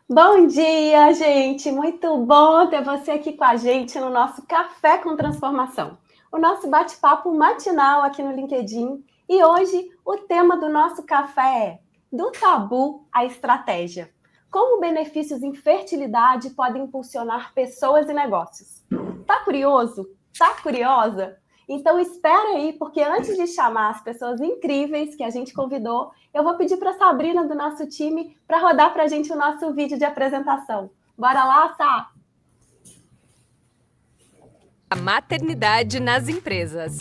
Bom dia, gente! Muito bom ter você aqui com a gente no nosso Café com Transformação, o nosso bate-papo matinal aqui no LinkedIn. E hoje o tema do nosso café é do tabu à estratégia. Como benefícios em fertilidade podem impulsionar pessoas e negócios. Tá curioso? Tá curiosa? Então espera aí, porque antes de chamar as pessoas incríveis que a gente convidou, eu vou pedir para a Sabrina do nosso time para rodar para a gente o nosso vídeo de apresentação. Bora lá, Sá? A maternidade nas empresas.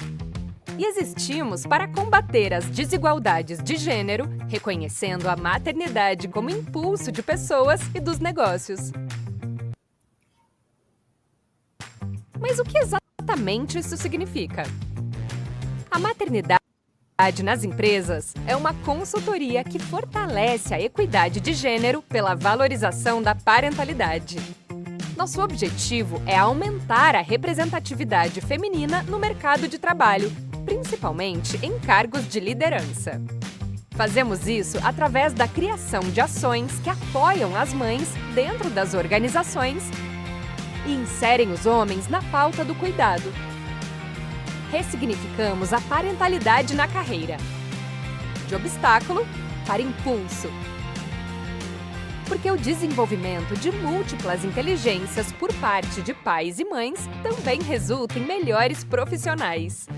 E existimos para combater as desigualdades de gênero, reconhecendo a maternidade como impulso de pessoas e dos negócios. Mas o que exatamente isso significa? A maternidade nas empresas é uma consultoria que fortalece a equidade de gênero pela valorização da parentalidade. Nosso objetivo é aumentar a representatividade feminina no mercado de trabalho, principalmente em cargos de liderança. Fazemos isso através da criação de ações que apoiam as mães dentro das organizações e inserem os homens na pauta do cuidado. Ressignificamos a parentalidade na carreira, de obstáculo para impulso. Porque o desenvolvimento de múltiplas inteligências por parte de pais e mães também resulta em melhores profissionais.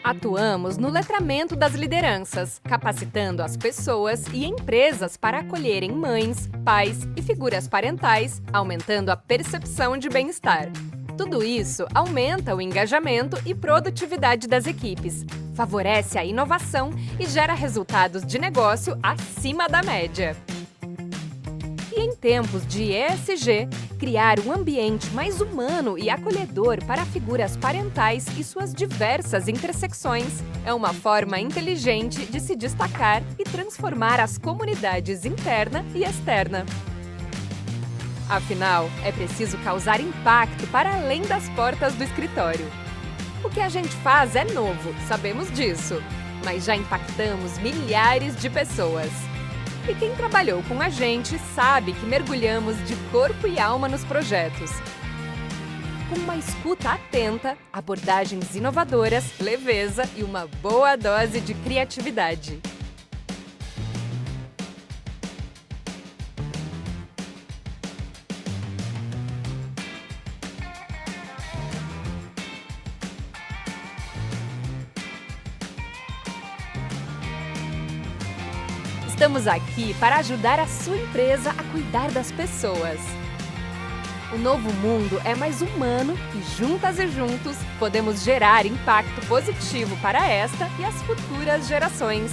Atuamos no letramento das lideranças, capacitando as pessoas e empresas para acolherem mães, pais e figuras parentais, aumentando a percepção de bem-estar. Tudo isso aumenta o engajamento e produtividade das equipes, favorece a inovação e gera resultados de negócio acima da média. E em tempos de ESG, criar um ambiente mais humano e acolhedor para figuras parentais e suas diversas intersecções é uma forma inteligente de se destacar e transformar as comunidades interna e externa. Afinal, é preciso causar impacto para além das portas do escritório. O que a gente faz é novo, sabemos disso, mas já impactamos milhares de pessoas. E quem trabalhou com a gente sabe que mergulhamos de corpo e alma nos projetos. Com uma escuta atenta, abordagens inovadoras, leveza e uma boa dose de criatividade. Estamos aqui para ajudar a sua empresa a cuidar das pessoas. O novo mundo é mais humano e juntas e juntos podemos gerar impacto positivo para esta e as futuras gerações.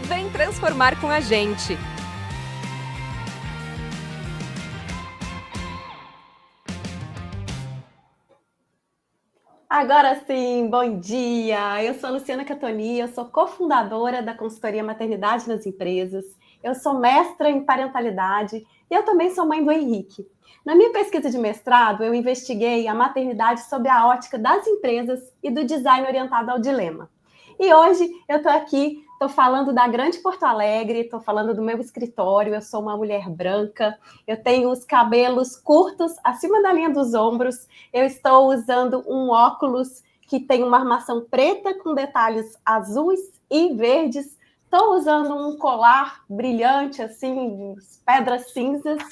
Vem transformar com a gente! Agora sim, bom dia! Eu sou a Luciana Catoni, eu sou cofundadora da consultoria Maternidade nas Empresas, eu sou mestra em parentalidade e eu também sou mãe do Henrique. Na minha pesquisa de mestrado, eu investiguei a maternidade sob a ótica das empresas e do design orientado ao dilema. E hoje eu estou aqui, estou falando da Grande Porto Alegre, estou falando do meu escritório, eu sou uma mulher branca, eu tenho os cabelos curtos acima da linha dos ombros, eu estou usando um óculos que tem uma armação preta com detalhes azuis e verdes. Estou usando um colar brilhante, assim, pedras cinzas.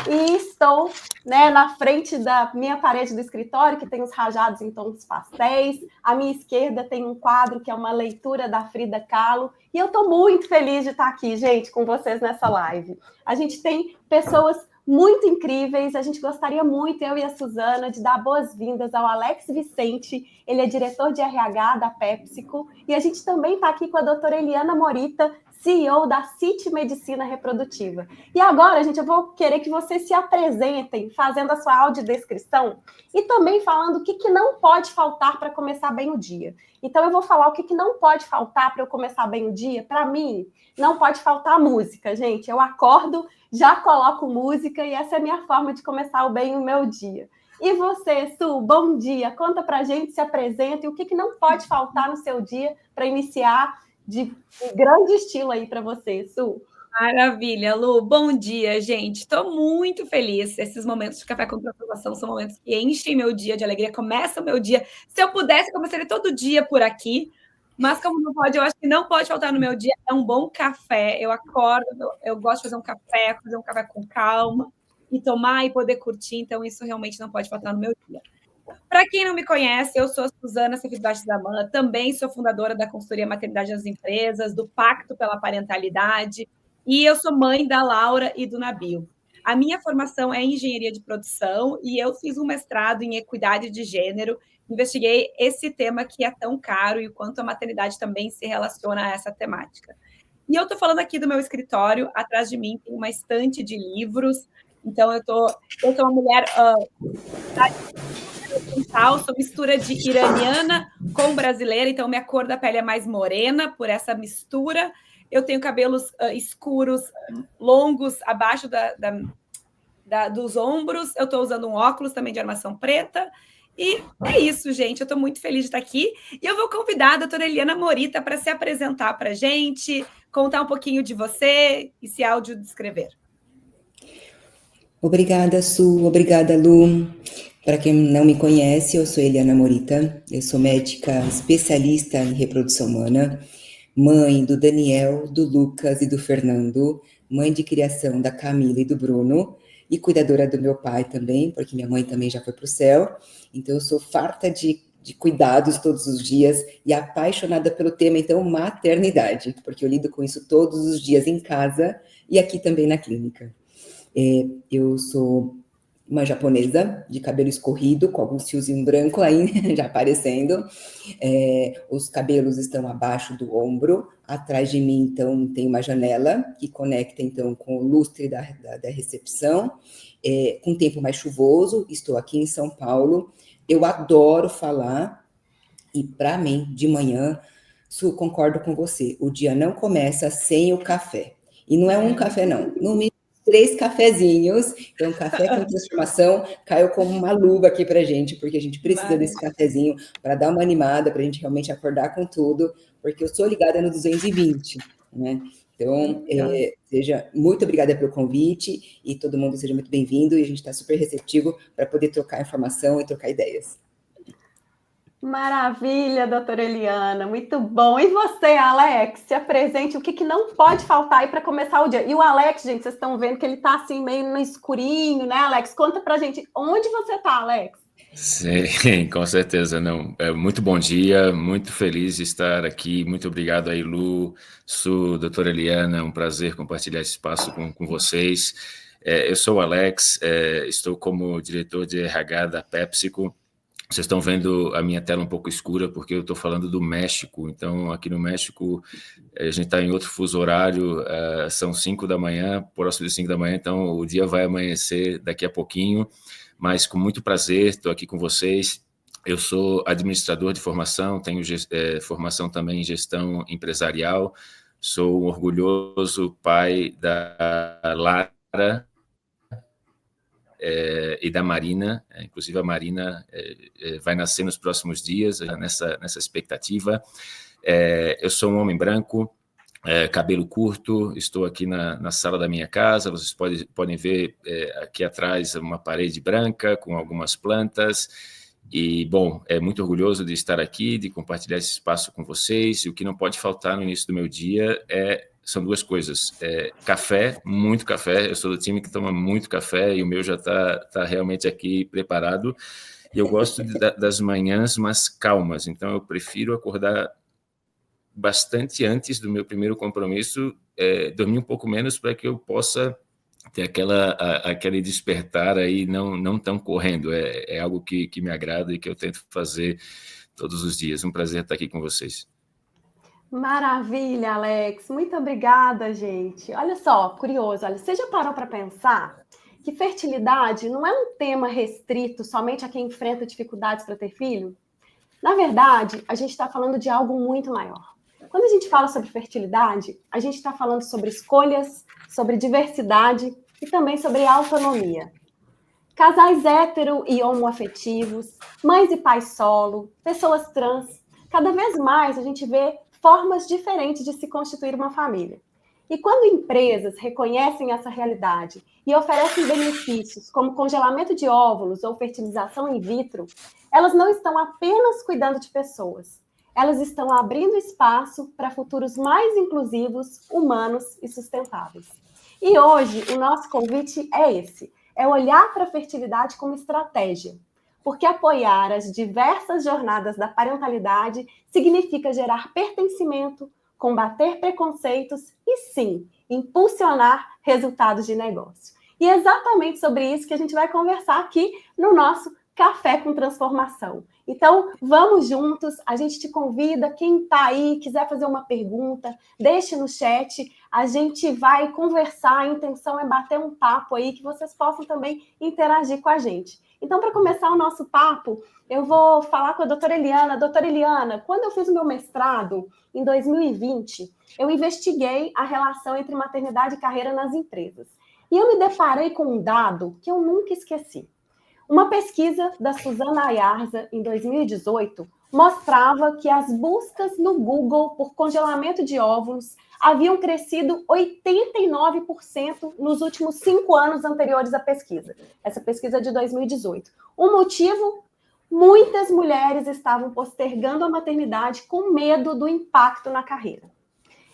E estou, né, na frente da minha parede do escritório, que tem os rajados em tons pastéis. À minha esquerda tem um quadro que é uma leitura da Frida Kahlo. E eu estou muito feliz de estar aqui, gente, com vocês nessa live. A gente tem pessoas muito incríveis. A gente gostaria muito, eu e a Suzana, de dar boas-vindas ao Alex Vicente. Ele é diretor de RH da PepsiCo. E a gente também está aqui com a doutora Eliana Morita, CEO da City Medicina Reprodutiva. E agora, gente, eu vou querer que vocês se apresentem, fazendo a sua audiodescrição e também falando o que não pode faltar para começar bem o dia. Então, eu vou falar o que não pode faltar para eu começar bem o dia. Para mim, não pode faltar música, gente. Eu acordo, já coloco música e essa é a minha forma de começar bem o meu dia. E você, Su, bom dia. Conta pra gente, se apresenta e o que não pode faltar no seu dia para iniciar de grande estilo aí para você, Su. Maravilha, Lu. Bom dia, gente. Estou muito feliz. Esses momentos de café com transformação são momentos que enchem meu dia de alegria, começam o meu dia. Se eu pudesse, eu começaria todo dia por aqui, mas como não pode, eu acho que não pode faltar no meu dia é um bom café. Eu acordo, eu gosto de fazer um café com calma e tomar e poder curtir, então isso realmente não pode faltar no meu dia. Para quem não me conhece, eu sou a Suzana Sefidbach Zaman, também sou fundadora da consultoria Maternidade nas Empresas, do Pacto pela Parentalidade, e eu sou mãe da Laura e do Nabil. A minha formação é em engenharia de produção e eu fiz um mestrado em equidade de gênero, investiguei esse tema que é tão caro e o quanto a maternidade também se relaciona a essa temática. E eu estou falando aqui do meu escritório, atrás de mim tem uma estante de livros, então eu sou uma mulher sou mistura de iraniana com brasileira, então minha cor da pele é mais morena por essa mistura. Eu tenho cabelos escuros, longos, abaixo dos ombros. Eu estou usando um óculos também de armação preta. E é isso, gente. Eu estou muito feliz de estar aqui. E eu vou convidar a doutora Eliana Morita para se apresentar para a gente, contar um pouquinho de você e se audiodescrever. Obrigada, Su. Obrigada, Lu. Para quem não me conhece, eu sou Eliana Morita. Eu sou médica especialista em reprodução humana, mãe do Daniel, do Lucas e do Fernando, mãe de criação da Camila e do Bruno, e cuidadora do meu pai também, porque minha mãe também já foi para o céu. Então, eu sou farta de cuidados todos os dias e apaixonada pelo tema, então, maternidade, porque eu lido com isso todos os dias em casa e aqui também na clínica. Eu sou uma japonesa de cabelo escorrido, com alguns fiozinhos brancos aí já aparecendo. Os cabelos estão abaixo do ombro. Atrás de mim, então, tem uma janela que conecta, então, com o lustre da recepção. Com tempo mais chuvoso, estou aqui em São Paulo. Eu adoro falar e, para mim, de manhã, Su, concordo com você, o dia não começa sem o café. E não é um café, não. No mínimo 3 cafezinhos. Então, café com transformação caiu como uma luva aqui pra gente, porque a gente precisa desse cafezinho para dar uma animada, para a gente realmente acordar com tudo, porque eu sou ligada no 220, né? Então, seja muito obrigada pelo convite e todo mundo seja muito bem-vindo e a gente está super receptivo para poder trocar informação e trocar ideias. Maravilha, doutora Eliana, muito bom. E você, Alex, se apresente, o que não pode faltar aí para começar o dia? E o Alex, gente, vocês estão vendo que ele está assim meio no escurinho, né, Alex? Conta pra gente, onde você está, Alex? Sim, com certeza, não. Muito bom dia, muito feliz de estar aqui, muito obrigado aí, Lu, Su, doutora Eliana, um prazer compartilhar esse espaço com vocês. Eu sou o Alex, estou como diretor de RH da PepsiCo. Vocês estão vendo a minha tela um pouco escura porque eu estou falando do México. Então, aqui no México, a gente está em outro fuso horário, são 5 da manhã, próximo de 5 da manhã, então o dia vai amanhecer daqui a pouquinho, mas com muito prazer, estou aqui com vocês. Eu sou administrador de formação, tenho formação também em gestão empresarial, sou um orgulhoso pai da Lara, e da Marina, inclusive a Marina vai nascer nos próximos dias, nessa expectativa. Eu sou um homem branco, cabelo curto, estou aqui na sala da minha casa, vocês podem ver aqui atrás uma parede branca com algumas plantas, e, bom, muito orgulhoso de estar aqui, de compartilhar esse espaço com vocês, e o que não pode faltar no início do meu dia são 2 coisas, café, muito café, eu sou do time que toma muito café e o meu já está realmente aqui preparado, e eu gosto das manhãs mais calmas, então eu prefiro acordar bastante antes do meu primeiro compromisso, dormir um pouco menos para que eu possa ter aquele despertar aí, não tão correndo, é algo que me agrada e que eu tento fazer todos os dias. Um prazer estar aqui com vocês. Maravilha, Alex. Muito obrigada, gente. Olha só, curioso. Olha, você já parou para pensar que fertilidade não é um tema restrito somente a quem enfrenta dificuldades para ter filho? Na verdade, a gente está falando de algo muito maior. Quando a gente fala sobre fertilidade, a gente está falando sobre escolhas, sobre diversidade e também sobre autonomia. Casais hétero e homoafetivos, mães e pais solo, pessoas trans, cada vez mais a gente vê formas diferentes de se constituir uma família. E quando empresas reconhecem essa realidade e oferecem benefícios como congelamento de óvulos ou fertilização in vitro, elas não estão apenas cuidando de pessoas, elas estão abrindo espaço para futuros mais inclusivos, humanos e sustentáveis. E hoje o nosso convite é esse, é olhar para a fertilidade como estratégia, porque apoiar as diversas jornadas da parentalidade significa gerar pertencimento, combater preconceitos e, sim, impulsionar resultados de negócio. E é exatamente sobre isso que a gente vai conversar aqui no nosso Café com Transformação. Então, vamos juntos, a gente te convida, quem está aí, quiser fazer uma pergunta, deixe no chat, a gente vai conversar, a intenção é bater um papo aí, que vocês possam também interagir com a gente. Então, para começar o nosso papo, eu vou falar com a doutora Eliana. Doutora Eliana, quando eu fiz o meu mestrado, em 2020, eu investiguei a relação entre maternidade e carreira nas empresas. E eu me deparei com um dado que eu nunca esqueci. Uma pesquisa da Suzana Ayarza, em 2018, mostrava que as buscas no Google por congelamento de óvulos haviam crescido 89% nos últimos 5 anos anteriores à pesquisa. Essa pesquisa é de 2018. O motivo? Muitas mulheres estavam postergando a maternidade com medo do impacto na carreira.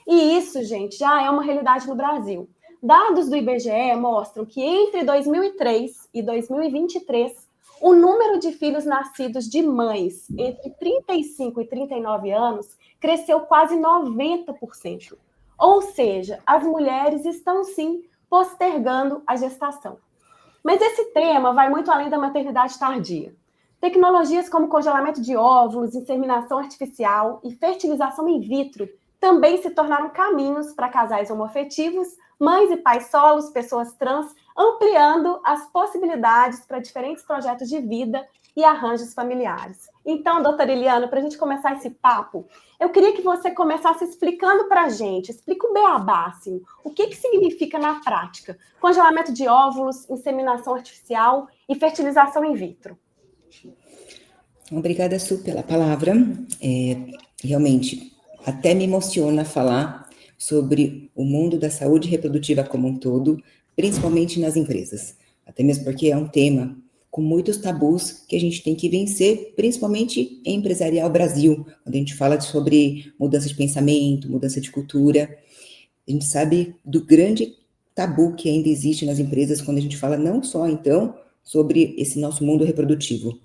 E isso, gente, já é uma realidade no Brasil. Dados do IBGE mostram que entre 2003 e 2023, o número de filhos nascidos de mães entre 35 e 39 anos cresceu quase 90%. Ou seja, as mulheres estão, sim, postergando a gestação. Mas esse tema vai muito além da maternidade tardia. Tecnologias como congelamento de óvulos, inseminação artificial e fertilização in vitro também se tornaram caminhos para casais homoafetivos, mães e pais solos, pessoas trans, ampliando as possibilidades para diferentes projetos de vida e arranjos familiares. Então, doutora Eliana, para a gente começar esse papo, eu queria que você começasse explicando para a gente, explica o beabá, assim, o que significa na prática congelamento de óvulos, inseminação artificial e fertilização in vitro. Obrigada, Su, pela palavra. Realmente, até me emociona falar sobre o mundo da saúde reprodutiva como um todo, principalmente nas empresas. Até mesmo porque é um tema com muitos tabus que a gente tem que vencer, principalmente em empresarial Brasil, quando a gente fala sobre mudança de pensamento, mudança de cultura. A gente sabe do grande tabu que ainda existe nas empresas quando a gente fala não só, então, sobre esse nosso mundo reprodutivo.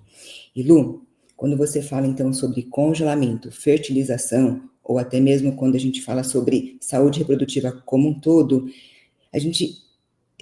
E, Lu, quando você fala, então, sobre congelamento, fertilização, ou até mesmo quando a gente fala sobre saúde reprodutiva como um todo, a gente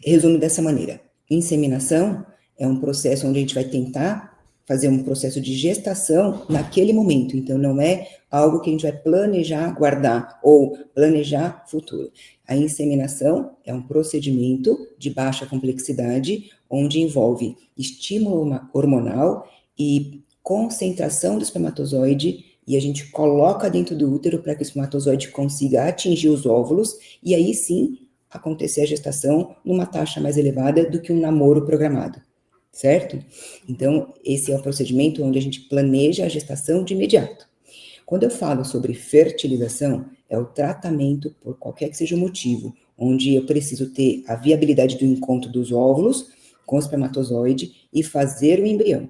resume dessa maneira. Inseminação é um processo onde a gente vai tentar fazer um processo de gestação naquele momento. Então, não é algo que a gente vai planejar guardar ou planejar futuro. A inseminação é um procedimento de baixa complexidade, onde envolve estímulo hormonal e concentração do espermatozoide, e a gente coloca dentro do útero para que o espermatozoide consiga atingir os óvulos, e aí sim acontecer a gestação numa taxa mais elevada do que um namoro programado, certo? Então, esse é o procedimento onde a gente planeja a gestação de imediato. Quando eu falo sobre fertilização, é o tratamento, por qualquer que seja o motivo, onde eu preciso ter a viabilidade do encontro dos óvulos com o espermatozoide e fazer o embrião.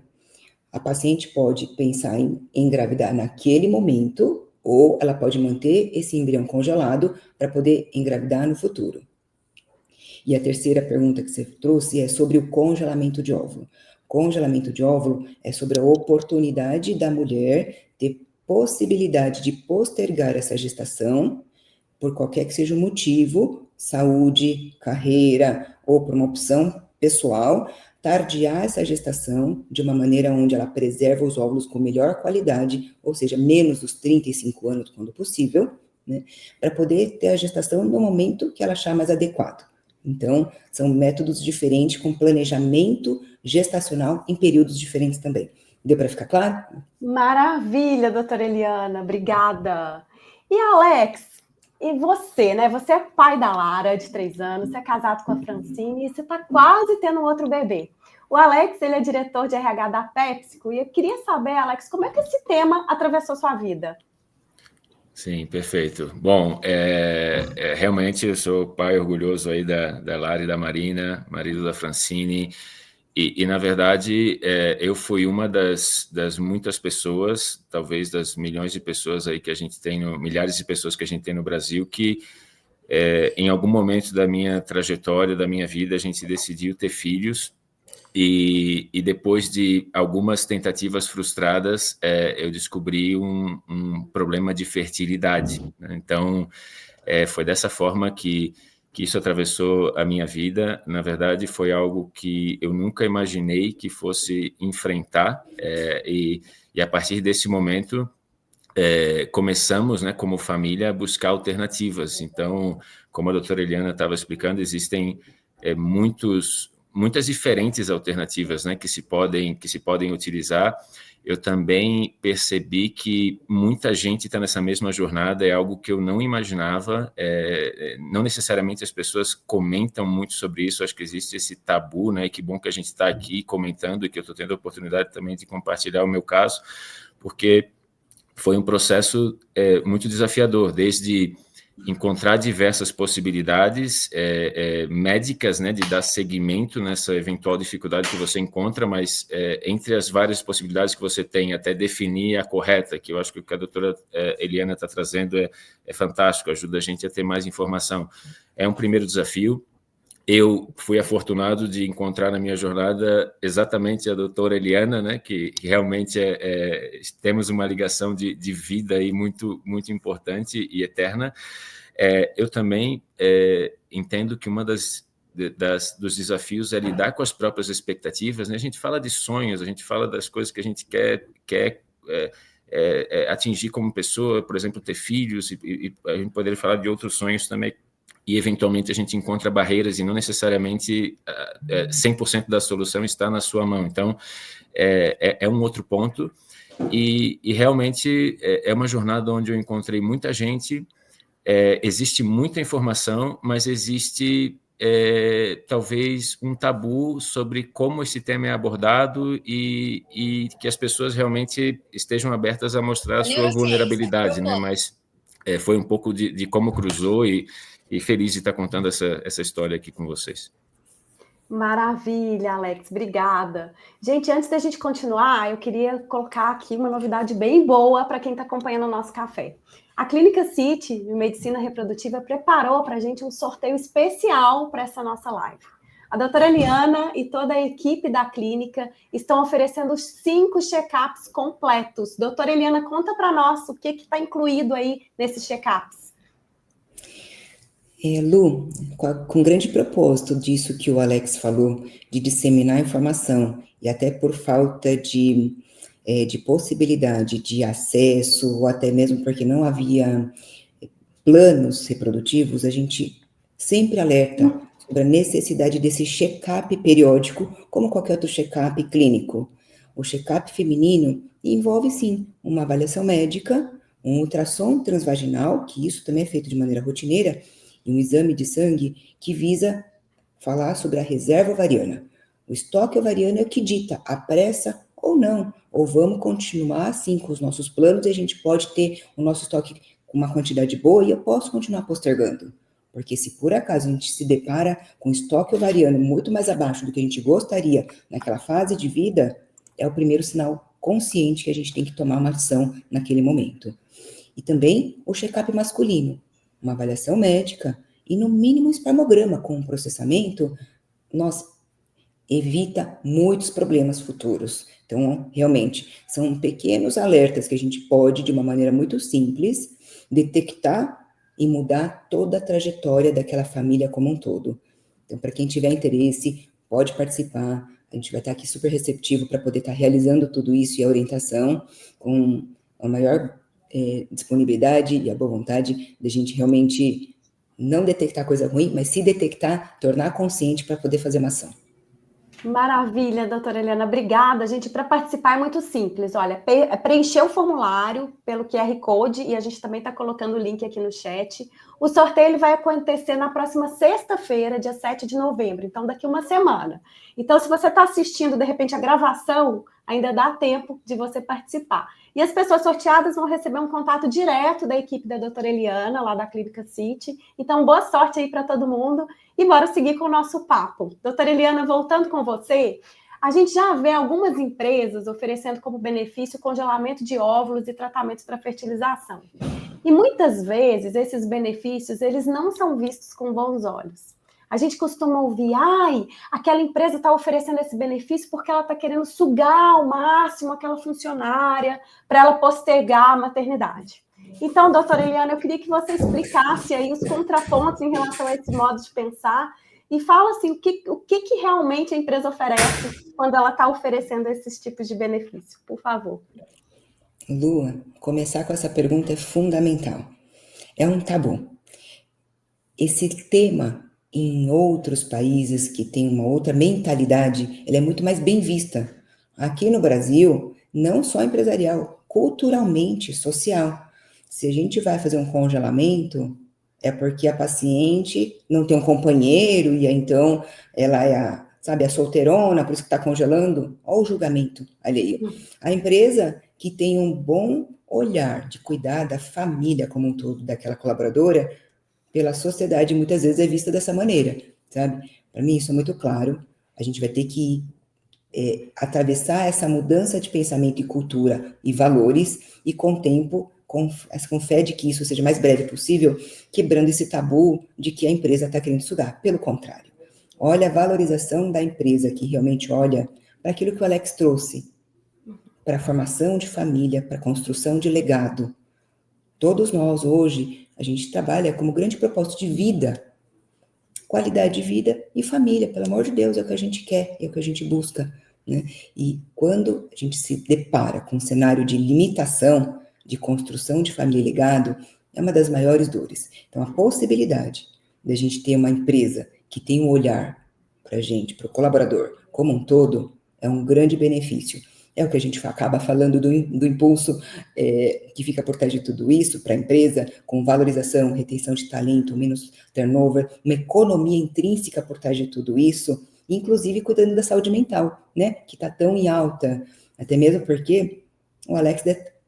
A paciente pode pensar em engravidar naquele momento, ou ela pode manter esse embrião congelado para poder engravidar no futuro. E a terceira pergunta que você trouxe é sobre o congelamento de óvulo. Congelamento de óvulo é sobre a oportunidade da mulher ter possibilidade de postergar essa gestação, por qualquer que seja o motivo, saúde, carreira, ou por uma opção pessoal, tardiar essa gestação de uma maneira onde ela preserva os óvulos com melhor qualidade, ou seja, menos dos 35 anos, quando possível, né, para poder ter a gestação no momento que ela achar mais adequado. Então, são métodos diferentes, com planejamento gestacional em períodos diferentes também. Deu para ficar claro? Maravilha, doutora Eliana, obrigada. E Alex, e você, né? Você é pai da Lara, de 3 anos, você é casado com a Francine e você está quase tendo um outro bebê. O Alex, ele é diretor de RH da PepsiCo e eu queria saber, Alex, como é que esse tema atravessou sua vida? Sim, perfeito. Bom, realmente eu sou pai orgulhoso aí da Lara e da Marina, marido da Francine, e na verdade, eu fui uma das muitas pessoas, talvez das milhões de pessoas aí que a gente tem, milhares de pessoas que a gente tem no Brasil, que em algum momento da minha trajetória, da minha vida, a gente decidiu ter filhos, e depois de algumas tentativas frustradas, eu descobri um problema de fertilidade, né? Então, foi dessa forma que isso atravessou a minha vida. Na verdade, foi algo que eu nunca imaginei que fosse enfrentar, e a partir desse momento, começamos, né, como família, a buscar alternativas. Então, como a doutora Eliana estava explicando, existem muitas diferentes alternativas, né, que se podem utilizar. Eu também percebi que muita gente está nessa mesma jornada, é algo que eu não imaginava. Não necessariamente as pessoas comentam muito sobre isso, acho que existe esse tabu, né, e que bom que a gente está aqui comentando e que eu estou tendo a oportunidade também de compartilhar o meu caso, porque foi um processo muito desafiador, desde encontrar diversas possibilidades médicas, né, de dar seguimento nessa eventual dificuldade que você encontra, mas entre as várias possibilidades que você tem, até definir a correta, que eu acho que o que a doutora Eliana está trazendo é fantástico, ajuda a gente a ter mais informação. É um primeiro desafio. Eu fui afortunado de encontrar na minha jornada exatamente a doutora Eliana, né, que realmente temos uma ligação de vida aí muito, muito importante e eterna. Eu também entendo que uma dos desafios é lidar com as próprias expectativas, né? A gente fala de sonhos, a gente fala das coisas que a gente quer atingir como pessoa, por exemplo, ter filhos, e a gente poderia falar de outros sonhos também, e eventualmente a gente encontra barreiras e não necessariamente 100% da solução está na sua mão. Então, é um outro ponto, e realmente é uma jornada onde eu encontrei muita gente, existe muita informação, mas existe talvez um tabu sobre como esse tema é abordado, e que as pessoas realmente estejam abertas a mostrar a sua vulnerabilidade, né? Mas foi um pouco de como cruzou, e feliz de estar contando essa história aqui com vocês. Maravilha, Alex, obrigada. Gente, antes da gente continuar, eu queria colocar aqui uma novidade bem boa para quem está acompanhando o nosso café. A Clínica City de Medicina Reprodutiva preparou para a gente um sorteio especial para essa nossa live. A doutora Eliana e toda a equipe da clínica estão oferecendo 5 check-ups completos. Doutora Eliana, conta para nós o que está incluído aí nesses check-ups. Lu, com grande propósito disso que o Alex falou, de disseminar informação, e até por falta de possibilidade de acesso, ou até mesmo porque não havia planos reprodutivos, a gente sempre alerta sobre a necessidade desse check-up periódico, como qualquer outro check-up clínico. O check-up feminino envolve, sim, uma avaliação médica, um ultrassom transvaginal, que isso também é feito de maneira rotineira, e um exame de sangue que visa falar sobre a reserva ovariana. O estoque ovariano é o que dita a pressa ou não, ou vamos continuar assim com os nossos planos, e a gente pode ter o nosso estoque com uma quantidade boa e eu posso continuar postergando. Porque se por acaso a gente se depara com estoque ovariano muito mais abaixo do que a gente gostaria naquela fase de vida, é o primeiro sinal consciente que a gente tem que tomar uma ação naquele momento. E também o check-up masculino, uma avaliação médica e no mínimo um espermograma com um processamento, evita muitos problemas futuros. Então, realmente, são pequenos alertas que a gente pode, de uma maneira muito simples, detectar e mudar toda a trajetória daquela família como um todo. Então, para quem tiver interesse, pode participar. A gente vai estar aqui super receptivo para poder estar realizando tudo isso e a orientação com a maior disponibilidade e a boa vontade de a gente realmente não detectar coisa ruim, mas se detectar, tornar consciente para poder fazer uma ação. Maravilha, doutora Eliana, obrigada. Gente, para participar é muito simples. Olha, preencher o formulário pelo QR Code e a gente também está colocando o link aqui no chat. O sorteio ele vai acontecer na próxima sexta-feira, dia 7 de novembro, então daqui uma semana. Então, se você está assistindo, de repente, a gravação, ainda dá tempo de você participar. E as pessoas sorteadas vão receber um contato direto da equipe da doutora Eliana, lá da Clínica City. Então, boa sorte aí para todo mundo. E bora seguir com o nosso papo. Doutora Eliana, voltando com você, a gente já vê algumas empresas oferecendo como benefício congelamento de óvulos e tratamentos para fertilização. E muitas vezes esses benefícios eles não são vistos com bons olhos. A gente costuma ouvir, aquela empresa está oferecendo esse benefício porque ela está querendo sugar ao máximo aquela funcionária para ela postergar a maternidade. Então, doutora Eliana, eu queria que você explicasse aí os contrapontos em relação a esse modo de pensar e fala assim, o que realmente a empresa oferece quando ela está oferecendo esses tipos de benefício, por favor. Lua, começar com essa pergunta é fundamental. É um tabu. Esse tema, em outros países que têm uma outra mentalidade, ele é muito mais bem vista. Aqui no Brasil, não só empresarial, culturalmente, social. Se a gente vai fazer um congelamento, é porque a paciente não tem um companheiro e então ela é a solteirona, por isso que está congelando. Olha o julgamento alheio. A empresa que tem um bom olhar de cuidar da família como um todo, daquela colaboradora, pela sociedade muitas vezes é vista dessa maneira, sabe? Para mim isso é muito claro. A gente vai ter que atravessar essa mudança de pensamento e cultura e valores e com o tempo, com fé de que isso seja o mais breve possível, quebrando esse tabu de que a empresa está querendo sugar. Pelo contrário, olha a valorização da empresa que realmente olha para aquilo que o Alex trouxe, para a formação de família, para a construção de legado. Todos nós hoje, a gente trabalha como grande propósito de vida, qualidade de vida e família, pelo amor de Deus, é o que a gente quer, é o que a gente busca, né? E quando a gente se depara com um cenário de limitação, de construção de família e legado, é uma das maiores dores. Então, a possibilidade de a gente ter uma empresa que tem um olhar para a gente, para o colaborador, como um todo, é um grande benefício. É o que a gente acaba falando do impulso que fica por trás de tudo isso para a empresa, com valorização, retenção de talento, menos turnover, uma economia intrínseca por trás de tudo isso, inclusive cuidando da saúde mental, né, que está tão em alta, até mesmo porque o Alex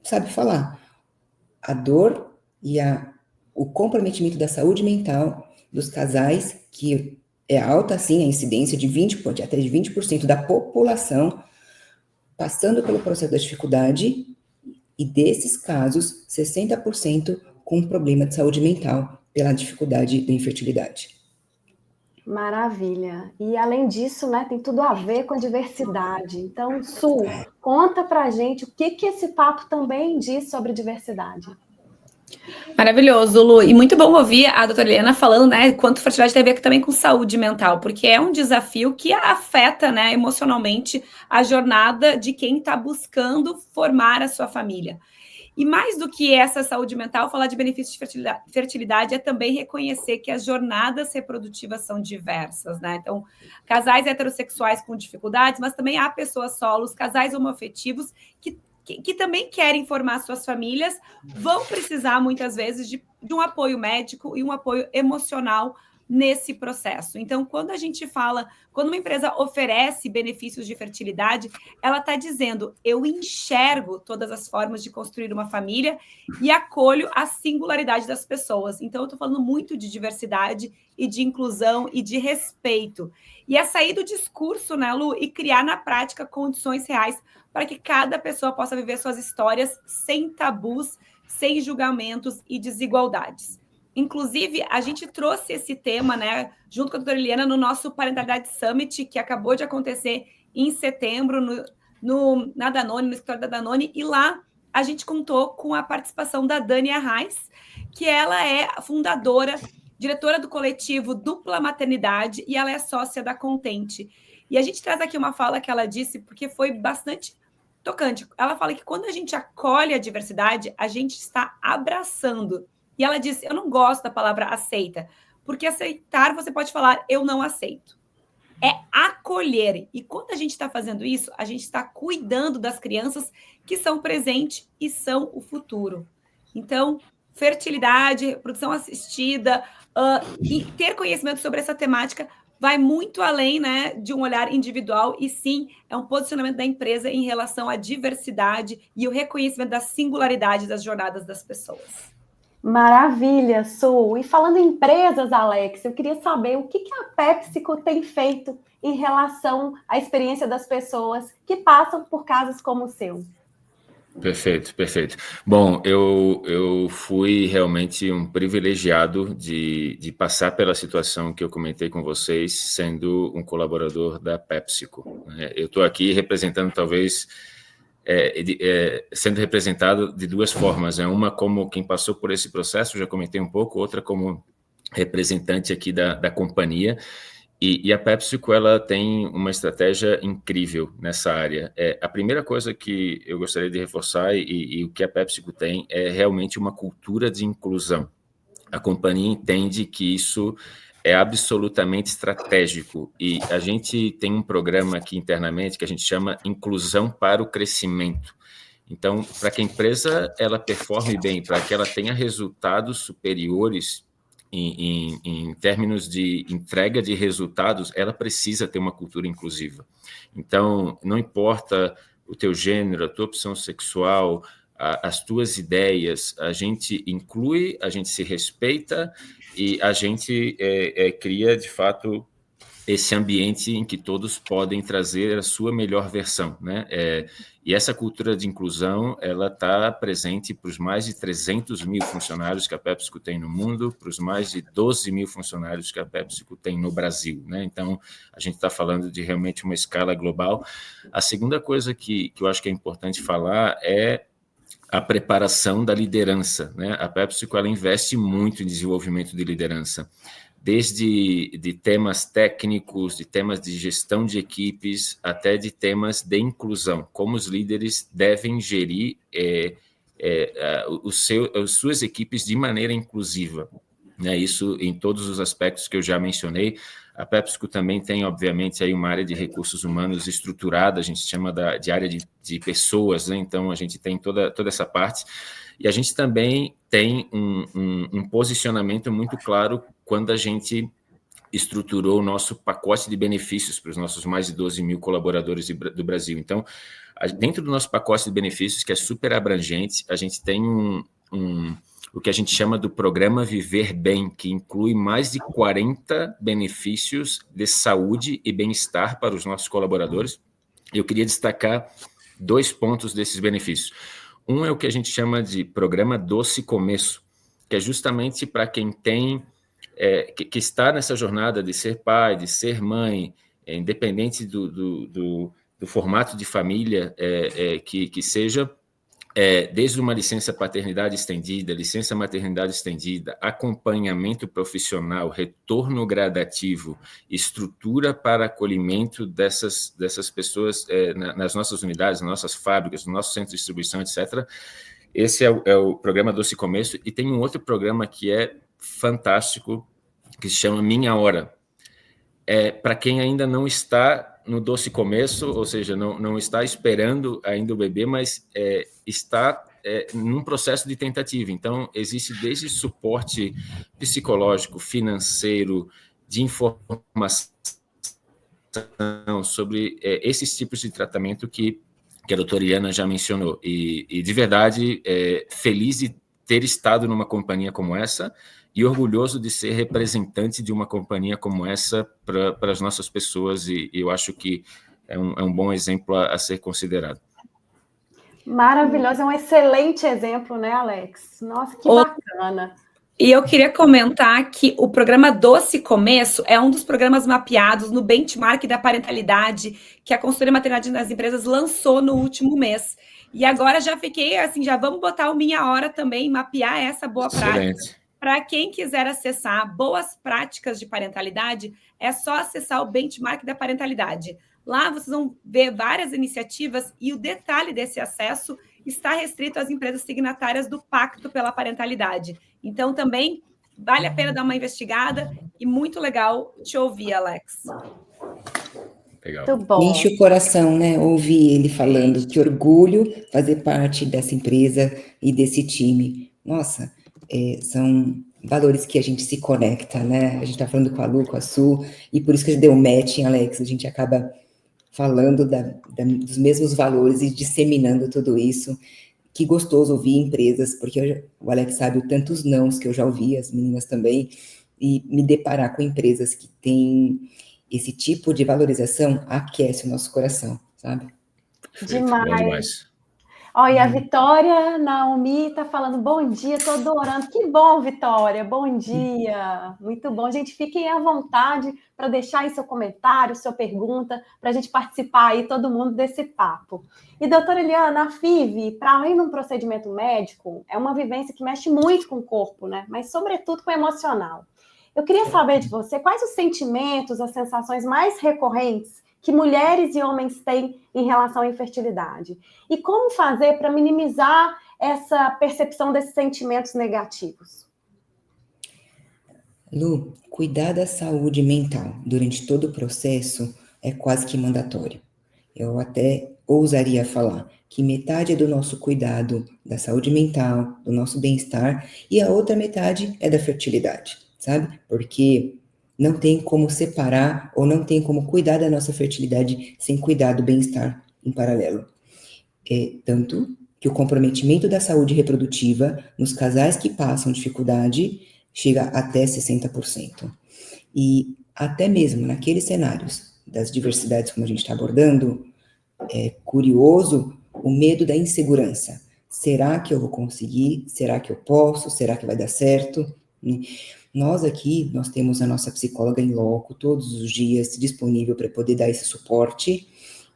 sabe falar, a dor e o comprometimento da saúde mental dos casais, que é alta, sim, a incidência de até de 20% da população, passando pelo processo da dificuldade, e desses casos, 60% com problema de saúde mental pela dificuldade da infertilidade. Maravilha. E além disso, né, tem tudo a ver com a diversidade. Então, Su, conta pra gente o que esse papo também diz sobre diversidade. Maravilhoso, Lu. E muito bom ouvir a doutora Eliana falando, né, quanto fertilidade tem a ver também com saúde mental, porque é um desafio que afeta, né, emocionalmente a jornada de quem está buscando formar a sua família. E mais do que essa saúde mental, falar de benefícios de fertilidade é também reconhecer que as jornadas reprodutivas são diversas, né? Então, casais heterossexuais com dificuldades, mas também há pessoas solos, casais homoafetivos que também querem formar suas famílias, vão precisar, muitas vezes, de um apoio médico e um apoio emocional nesse processo. Então, quando uma empresa oferece benefícios de fertilidade, ela está dizendo, eu enxergo todas as formas de construir uma família e acolho a singularidade das pessoas. Então, eu estou falando muito de diversidade e de inclusão e de respeito. E é sair do discurso, né, Lu, e criar na prática condições reais para que cada pessoa possa viver suas histórias sem tabus, sem julgamentos e desigualdades. Inclusive, a gente trouxe esse tema, né, junto com a doutora Eliana, no nosso Parentalidade Summit, que acabou de acontecer em setembro, na Danone, no escritório da Danone, e lá a gente contou com a participação da Dani Arraes, que ela é a fundadora, diretora do coletivo Dupla Maternidade, e ela é sócia da Contente. E a gente traz aqui uma fala que ela disse, porque foi bastante tocante. Ela fala que quando a gente acolhe a diversidade, a gente está abraçando. E ela disse, eu não gosto da palavra aceita, porque aceitar você pode falar, eu não aceito. é acolher. E quando a gente está fazendo isso, a gente está cuidando das crianças que são presente e são o futuro. Então, fertilidade, reprodução assistida, e ter conhecimento sobre essa temática vai muito além, né, de um olhar individual, e sim, é um posicionamento da empresa em relação à diversidade e o reconhecimento da singularidade das jornadas das pessoas. Maravilha, Su. E falando em empresas, Alex, eu queria saber o que a PepsiCo tem feito em relação à experiência das pessoas que passam por casos como o seu. Perfeito, perfeito. Bom, eu fui realmente um privilegiado de passar pela situação que eu comentei com vocês, sendo um colaborador da PepsiCo, né? Eu estou aqui representando, talvez, sendo representado de duas formas, né? Uma como quem passou por esse processo, já comentei um pouco, outra como representante aqui da companhia. E a PepsiCo, ela tem uma estratégia incrível nessa área. A primeira coisa que eu gostaria de reforçar e o que a PepsiCo tem é realmente uma cultura de inclusão. A companhia entende que isso é absolutamente estratégico e a gente tem um programa aqui internamente que a gente chama Inclusão para o Crescimento. Então, para que a empresa ela performe bem, para que ela tenha resultados superiores em termos de entrega de resultados, ela precisa ter uma cultura inclusiva. Então, não importa o teu gênero, a tua opção sexual, as tuas ideias, a gente inclui, a gente se respeita e a gente cria, de fato, esse ambiente em que todos podem trazer a sua melhor versão, né? E essa cultura de inclusão, ela está presente para os mais de 300 mil funcionários que a PepsiCo tem no mundo, para os mais de 12 mil funcionários que a PepsiCo tem no Brasil, né? Então, a gente está falando de realmente uma escala global. A segunda coisa que eu acho que é importante falar é a preparação da liderança, né? A PepsiCo, ela investe muito em desenvolvimento de liderança, desde de temas técnicos, de temas de gestão de equipes, até de temas de inclusão, como os líderes devem gerir as suas equipes de maneira inclusiva, né? Isso em todos os aspectos que eu já mencionei. A PepsiCo também tem, obviamente, aí uma área de recursos humanos estruturada, a gente chama de área de pessoas, né? Então, a gente tem toda essa parte. E a gente também tem um posicionamento muito claro quando a gente estruturou o nosso pacote de benefícios para os nossos mais de 12 mil colaboradores do Brasil. Então, dentro do nosso pacote de benefícios, que é super abrangente, a gente tem o que a gente chama do Programa Viver Bem, que inclui mais de 40 benefícios de saúde e bem-estar para os nossos colaboradores. Eu queria destacar 2 pontos desses benefícios. Um é o que a gente chama de Programa Doce Começo, que é justamente para quem tem, que está nessa jornada de ser pai, de ser mãe, independente do formato de família que seja, desde uma licença paternidade estendida, licença maternidade estendida, acompanhamento profissional, retorno gradativo, estrutura para acolhimento dessas pessoas nas nossas unidades, nas nossas fábricas, no nosso centro de distribuição, etc. Esse é o programa Doce Começo, e tem um outro programa que é fantástico, que se chama Minha Hora. Para quem ainda não está no doce começo, ou seja, não está esperando ainda o bebê, mas está num processo de tentativa. Então, existe desde suporte psicológico, financeiro, de informação sobre esses tipos de tratamento que a doutora Iliana já mencionou. E de verdade, feliz de ter estado numa companhia como essa, e orgulhoso de ser representante de uma companhia como essa para as nossas pessoas, e eu acho que é um bom exemplo a ser considerado. Maravilhoso, é um excelente exemplo, né, Alex? Nossa, que bacana. E eu queria comentar que o programa Doce Começo é um dos programas mapeados no benchmark da parentalidade que a consultoria maternidade nas empresas lançou no último mês. E agora já fiquei assim, já vamos botar o Minha Hora também, mapear essa boa prática. Para quem quiser acessar boas práticas de parentalidade, é só acessar o benchmark da parentalidade. Lá vocês vão ver várias iniciativas e o detalhe desse acesso está restrito às empresas signatárias do Pacto pela Parentalidade. Então, também vale a pena dar uma investigada e muito legal te ouvir, Alex. Legal. Muito bom. Enche o coração, né? Ouvir ele falando, que orgulho fazer parte dessa empresa e desse time. Nossa, são valores que a gente se conecta, né? A gente está falando com a Lu, com a Su, e por isso que a gente deu um matching, Alex, a gente acaba falando dos mesmos valores e disseminando tudo isso. Que gostoso ouvir empresas, porque o Alex sabe o tantos nãos que eu já ouvi, as meninas também, e me deparar com empresas que têm esse tipo de valorização aquece o nosso coração, sabe? Perfeito. Demais. Bom demais. Olha, a Vitória Naomi está falando bom dia, estou adorando. Que bom, Vitória, bom dia. Muito bom. Gente, fiquem à vontade para deixar aí seu comentário, sua pergunta, para a gente participar aí, todo mundo, desse papo. E, doutora Eliana, a FIV, para além de um procedimento médico, é uma vivência que mexe muito com o corpo, né? Mas, sobretudo, com o emocional. Eu queria saber de você quais os sentimentos, as sensações mais recorrentes que mulheres e homens têm em relação à infertilidade. E como fazer para minimizar essa percepção desses sentimentos negativos? Lu, cuidar da saúde mental durante todo o processo é quase que mandatório. Eu até ousaria falar que metade é do nosso cuidado da saúde mental, do nosso bem-estar, e a outra metade é da fertilidade, sabe? Porque não tem como separar ou não tem como cuidar da nossa fertilidade sem cuidar do bem-estar em paralelo. Tanto que o comprometimento da saúde reprodutiva nos casais que passam dificuldade chega até 60%. E até mesmo naqueles cenários das diversidades como a gente está abordando, é curioso o medo da insegurança. Será que eu vou conseguir? Será que eu posso? Será que vai dar certo? Nós aqui, nós temos a nossa psicóloga em loco todos os dias disponível para poder dar esse suporte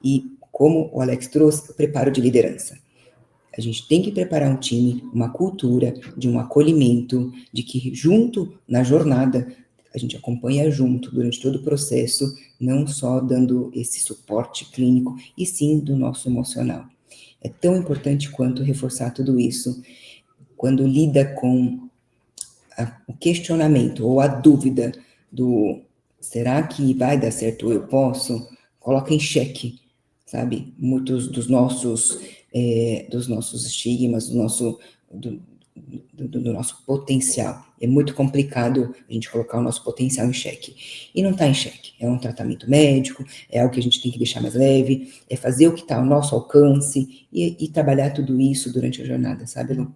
e, como o Alex trouxe, o preparo de liderança. A gente tem que preparar um time, uma cultura de um acolhimento, de que junto na jornada, a gente acompanha junto durante todo o processo, não só dando esse suporte clínico, e sim do nosso emocional. É tão importante quanto reforçar tudo isso quando lida com o questionamento ou a dúvida do será que vai dar certo ou eu posso, coloca em xeque, sabe, muitos dos nossos estigmas, do nosso potencial. É muito complicado a gente colocar o nosso potencial em xeque. E não está em xeque. É um tratamento médico, é algo que a gente tem que deixar mais leve, é fazer o que está ao nosso alcance e trabalhar tudo isso durante a jornada, sabe, Lu?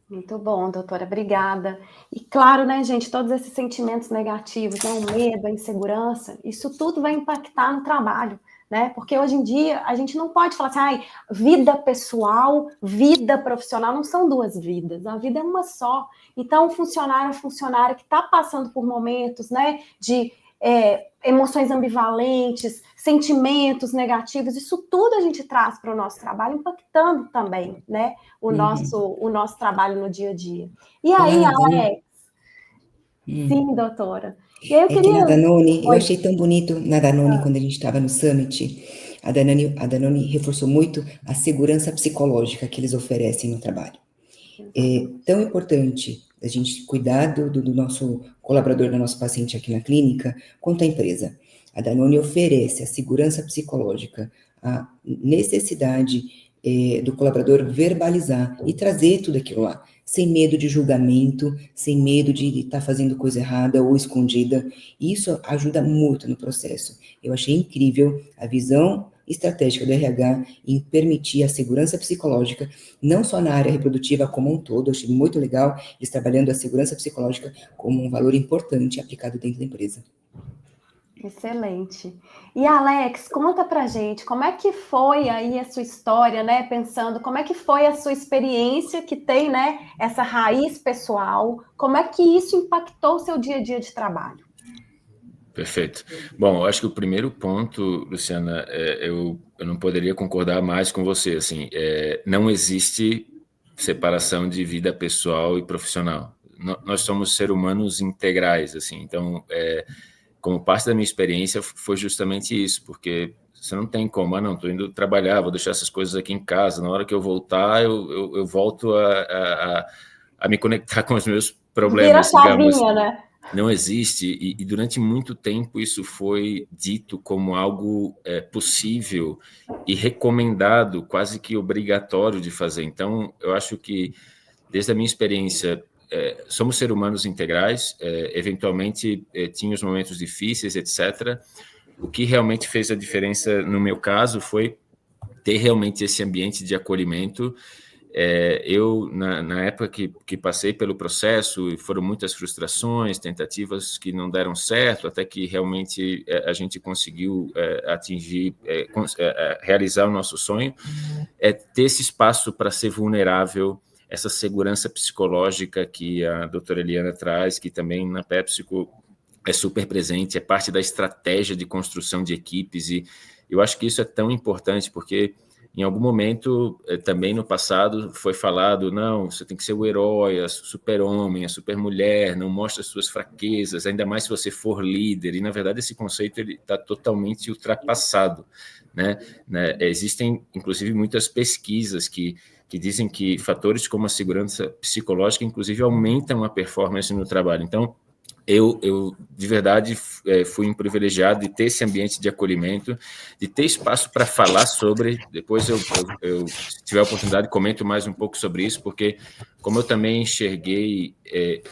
Muito bom, doutora, obrigada. E claro, né, gente, todos esses sentimentos negativos, né, o medo, a insegurança, isso tudo vai impactar no trabalho, né? Porque hoje em dia a gente não pode falar assim, vida pessoal, vida profissional, não são duas vidas, a vida é uma só. Então, o funcionário que está passando por momentos, né, de emoções ambivalentes, sentimentos negativos, isso tudo a gente traz para o nosso trabalho, impactando também, né, o nosso trabalho no dia a dia. E aí, Alex? Sim, doutora. E aí eu queria... que na Danone, eu achei tão bonito na Danone, quando a gente estava no Summit, a Danone reforçou muito a segurança psicológica que eles oferecem no trabalho. É tão importante a gente cuidar do nosso colaborador, do nosso paciente aqui na clínica, quanto a empresa. A Danone oferece a segurança psicológica, a necessidade do colaborador verbalizar e trazer tudo aquilo lá, sem medo de julgamento, sem medo de estar fazendo coisa errada ou escondida. Isso ajuda muito no processo. Eu achei incrível a visão estratégica do RH em permitir a segurança psicológica, não só na área reprodutiva como um todo. Eu achei muito legal eles trabalhando a segurança psicológica como um valor importante aplicado dentro da empresa. Excelente. E Alex, conta pra gente, como é que foi aí a sua história, né? Pensando, como é que foi a sua experiência que tem, né, essa raiz pessoal? Como é que isso impactou o seu dia a dia de trabalho? Perfeito. Bom, eu acho que o primeiro ponto, Luciana, eu não poderia concordar mais com você. Assim, não existe separação de vida pessoal e profissional. Nós somos seres humanos integrais, assim. Então, como parte da minha experiência, foi justamente isso, porque você não tem como, não, estou indo trabalhar, vou deixar essas coisas aqui em casa, na hora que eu voltar, eu volto a me conectar com os meus problemas. Vira chavinha, né? não existe, e durante muito tempo isso foi dito como algo possível e recomendado, quase que obrigatório de fazer. Então, eu acho que, desde a minha experiência, somos seres humanos integrais, eventualmente tinha os momentos difíceis, etc. O que realmente fez a diferença, no meu caso, foi ter realmente esse ambiente de acolhimento. Eu, na época que passei pelo processo, foram muitas frustrações, tentativas que não deram certo, até que realmente a gente conseguiu atingir, realizar o nosso sonho, ter esse espaço para ser vulnerável, essa segurança psicológica que a doutora Eliana traz, que também na PepsiCo é super presente, é parte da estratégia de construção de equipes, e eu acho que isso é tão importante, porque em algum momento, também no passado, foi falado, não, você tem que ser o herói, a super-homem, a super-mulher, não mostra as suas fraquezas, ainda mais se você for líder. E, na verdade, esse conceito está totalmente ultrapassado, né? Existem, inclusive, muitas pesquisas que dizem que fatores como a segurança psicológica, inclusive, aumentam a performance no trabalho. Então, eu de verdade, fui um privilegiado de ter esse ambiente de acolhimento, de ter espaço para falar sobre. Depois, se tiver a oportunidade, comento mais um pouco sobre isso, porque, como eu também enxerguei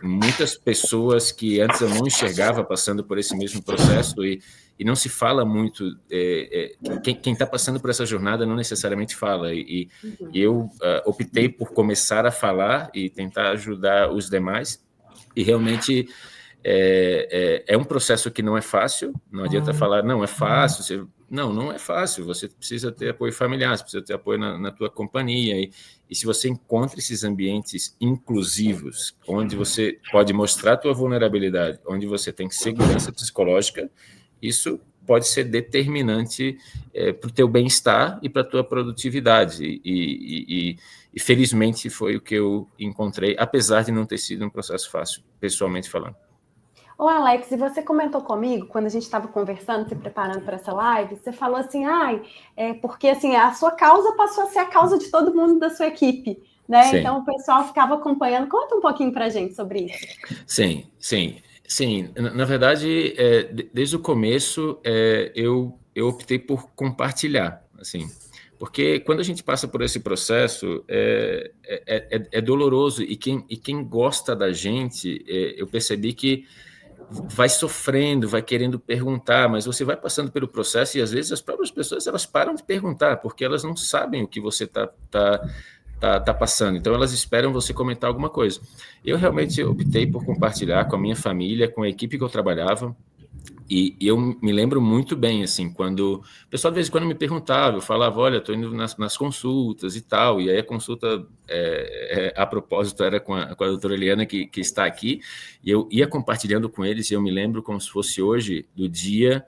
muitas pessoas que antes eu não enxergava passando por esse mesmo processo, e não se fala muito, quem está passando por essa jornada não necessariamente fala, e eu optei por começar a falar e tentar ajudar os demais, e realmente é um processo que não é fácil, não adianta falar, não, é fácil, não é fácil, você precisa ter apoio familiar, você precisa ter apoio na tua companhia, e se você encontra esses ambientes inclusivos, onde você pode mostrar a tua vulnerabilidade, onde você tem segurança psicológica, isso pode ser determinante para o teu bem-estar e para a tua produtividade, e felizmente foi o que eu encontrei, apesar de não ter sido um processo fácil, pessoalmente falando. Ô, Alex, e você comentou comigo, quando a gente estava conversando, se preparando para essa live, você falou assim, porque assim, a sua causa passou a ser a causa de todo mundo da sua equipe, né? Sim. Então o pessoal ficava acompanhando. Conta um pouquinho para a gente sobre isso. Sim. Na verdade, desde o começo, eu optei por compartilhar, assim, porque quando a gente passa por esse processo, é doloroso, e quem gosta da gente, eu percebi que vai sofrendo, vai querendo perguntar, mas você vai passando pelo processo, e às vezes as próprias pessoas, elas param de perguntar, porque elas não sabem o que você tá passando, então elas esperam você comentar alguma coisa. Eu realmente optei por compartilhar com a minha família, com a equipe que eu trabalhava, e eu me lembro muito bem, assim, quando o pessoal de vez em quando me perguntava, eu falava, olha, estou indo nas consultas e tal, e aí a consulta, a propósito, era com a doutora Eliana, que está aqui, e eu ia compartilhando com eles, e eu me lembro como se fosse hoje, do dia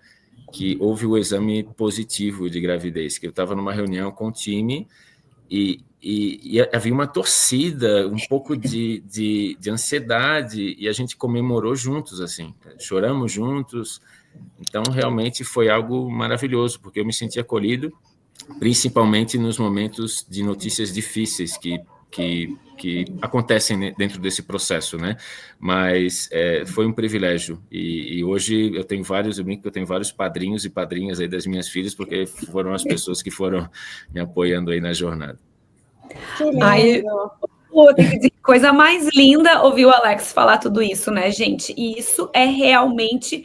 que houve o exame positivo de gravidez, que eu estava numa reunião com o time, e havia uma torcida, um pouco de ansiedade, e a gente comemorou juntos, assim, choramos juntos. Então, realmente foi algo maravilhoso, porque eu me senti acolhido, principalmente nos momentos de notícias difíceis que acontecem dentro desse processo, né? Mas foi um privilégio, e hoje eu tenho vários padrinhos e padrinhas aí das minhas filhas, porque foram as pessoas que foram me apoiando aí na jornada. Que lindo! Tem que dizer, coisa mais linda ouvir o Alex falar tudo isso, né, gente? E isso é realmente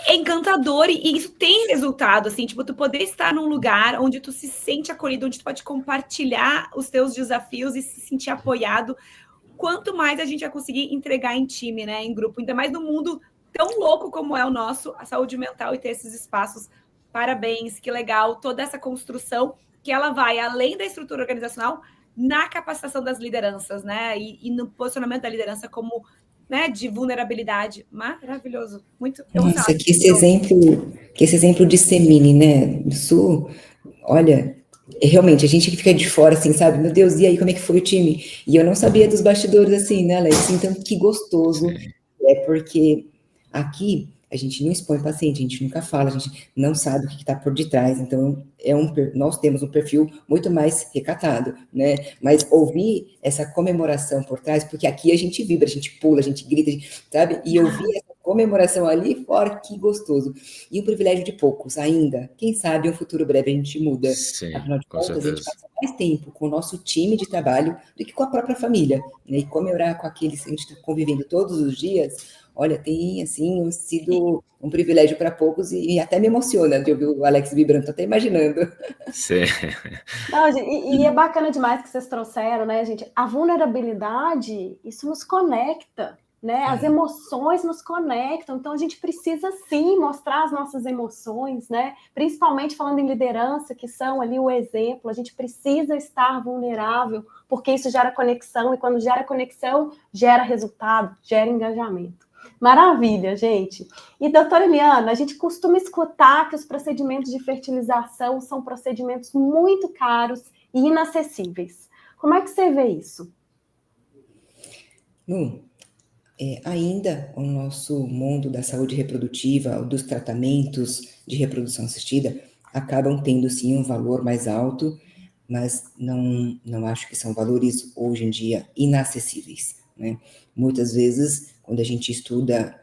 encantador, e isso tem resultado, assim, tipo, tu poder estar num lugar onde tu se sente acolhido, onde tu pode compartilhar os teus desafios e se sentir apoiado. Quanto mais a gente vai conseguir entregar em time, né, em grupo, ainda mais num mundo tão louco como é o nosso, a saúde mental, e ter esses espaços. Parabéns, que legal, toda essa construção, que ela vai além da estrutura organizacional, na capacitação das lideranças, né, e no posicionamento da liderança como, né, de vulnerabilidade. Maravilhoso, muito. Nossa, que esse exemplo dissemine, né? Isso, olha, realmente, a gente que fica de fora, assim, sabe? Meu Deus, e aí, como é que foi o time? E eu não sabia dos bastidores, assim, né, Alex? Então, que gostoso. Porque aqui a gente não expõe paciente, a gente nunca fala, a gente não sabe o que está por detrás, então nós temos um perfil muito mais recatado, né? Mas ouvir essa comemoração por trás, porque aqui a gente vibra, a gente pula, a gente grita, sabe? E ouvir essa comemoração ali fora, que gostoso. E o privilégio de poucos ainda, quem sabe um futuro breve a gente muda. Sim, Afinal de com contas, a gente certeza. passa mais tempo com o nosso time de trabalho do que com a própria família, né? E comemorar com aqueles que a gente está convivendo todos os dias, olha, tem, assim, sido um privilégio para poucos e até me emociona de ouvir o Alex vibrando, estou até imaginando. Sim. Não, gente, e é bacana demais que vocês trouxeram, né, gente? A vulnerabilidade, isso nos conecta, né? As emoções nos conectam, então a gente precisa sim mostrar as nossas emoções, né? Principalmente falando em liderança, que são ali o exemplo, a gente precisa estar vulnerável, porque isso gera conexão, e quando gera conexão, gera resultado, gera engajamento. Maravilha, gente. E, doutora Eliana, a gente costuma escutar que os procedimentos de fertilização são procedimentos muito caros e inacessíveis. Como é que você vê isso? Ainda o nosso mundo da saúde reprodutiva, dos tratamentos de reprodução assistida, acabam tendo sim um valor mais alto, mas não acho que são valores hoje em dia inacessíveis, né? Muitas vezes, quando a gente estuda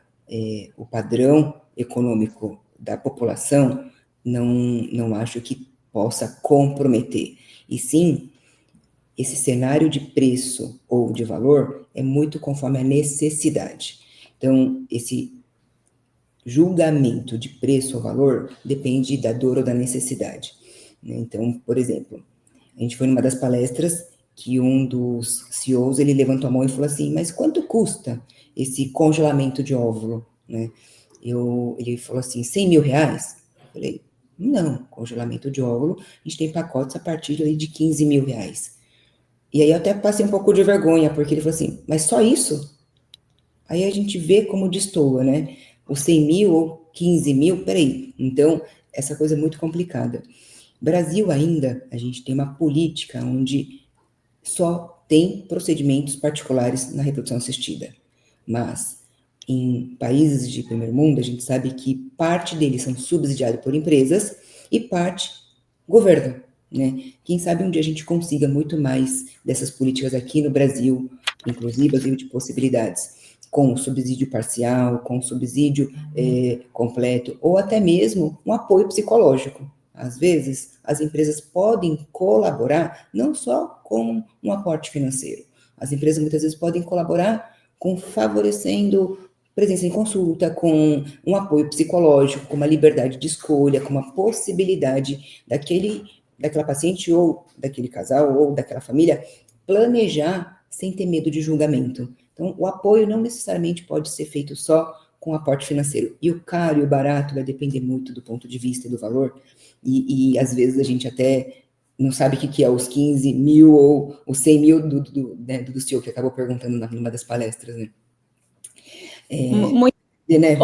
o padrão econômico da população, não acho que possa comprometer. E sim, esse cenário de preço ou de valor é muito conforme a necessidade. Então, esse julgamento de preço ou valor depende da dor ou da necessidade, né? Então, por exemplo, a gente foi numa das palestras que um dos CEOs, ele levantou a mão e falou assim, mas quanto custa esse congelamento de óvulo, né? Ele falou assim, 100 mil reais? Eu falei, não, congelamento de óvulo, a gente tem pacotes a partir de 15 mil reais. E aí eu até passei um pouco de vergonha, porque ele falou assim, mas só isso? Aí a gente vê como destoa, né? Os 100 mil ou 15 mil, peraí. Então, essa coisa é muito complicada. Brasil ainda, a gente tem uma política onde só tem procedimentos particulares na reprodução assistida. Mas em países de primeiro mundo, a gente sabe que parte deles são subsidiados por empresas e parte governo, né? Quem sabe um dia a gente consiga muito mais dessas políticas aqui no Brasil, inclusivas e de possibilidades, com subsídio parcial, com subsídio completo, ou até mesmo um apoio psicológico. Às vezes, as empresas podem colaborar não só com um aporte financeiro. As empresas muitas vezes podem colaborar com favorecendo presença em consulta, com um apoio psicológico, com uma liberdade de escolha, com uma possibilidade daquela paciente ou daquele casal ou daquela família planejar sem ter medo de julgamento. Então, o apoio não necessariamente pode ser feito só com aporte financeiro. E o caro e o barato vai depender muito do ponto de vista e do valor. E às vezes a gente até não sabe o que é os 15 mil ou os 100 mil do CEO, que acabou perguntando numa das palestras, né? Muito. Né?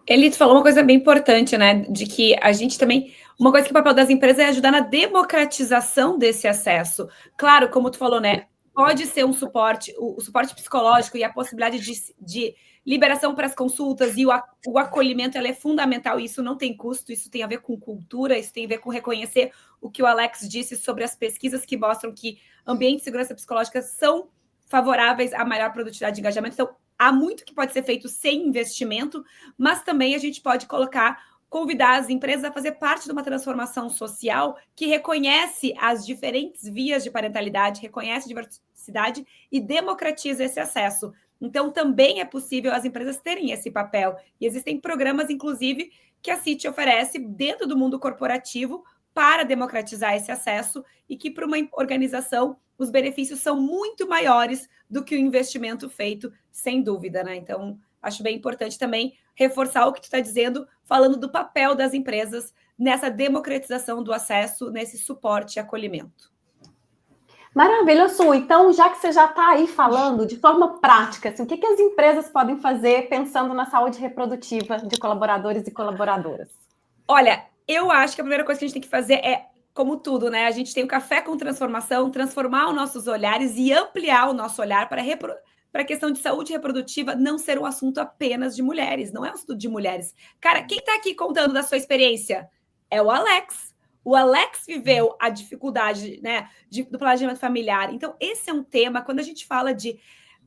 Ele falou uma coisa bem importante, né? De que a gente também... Uma coisa que o papel das empresas é ajudar na democratização desse acesso. Claro, como tu falou, né? Pode ser um suporte, o suporte psicológico e a possibilidade de liberação para as consultas e o acolhimento, ela é fundamental, e isso não tem custo, isso tem a ver com cultura, isso tem a ver com reconhecer o que o Alex disse sobre as pesquisas que mostram que ambientes de segurança psicológica são favoráveis à maior produtividade e engajamento. Então, há muito que pode ser feito sem investimento, mas também a gente pode convidar as empresas a fazer parte de uma transformação social que reconhece as diferentes vias de parentalidade, reconhece a diversidade e democratiza esse acesso. Então, também é possível as empresas terem esse papel. E existem programas, inclusive, que a CIT oferece dentro do mundo corporativo para democratizar esse acesso e que, para uma organização, os benefícios são muito maiores do que o investimento feito, sem dúvida, né? Então, acho bem importante também reforçar o que tu está dizendo, falando do papel das empresas nessa democratização do acesso, nesse suporte e acolhimento. Maravilha, Su. Então, já que você já está aí falando de forma prática, assim, o que as empresas podem fazer pensando na saúde reprodutiva de colaboradores e colaboradoras? Olha, eu acho que a primeira coisa que a gente tem que fazer é, como tudo, né? A gente tem o Café com Transformação, transformar os nossos olhares e ampliar o nosso olhar para para a questão de saúde reprodutiva não ser um assunto apenas de mulheres, não é um assunto de mulheres. Cara, quem está aqui contando da sua experiência? É o Alex. O Alex viveu a dificuldade, né, do planejamento familiar. Então, esse é um tema, quando a gente fala de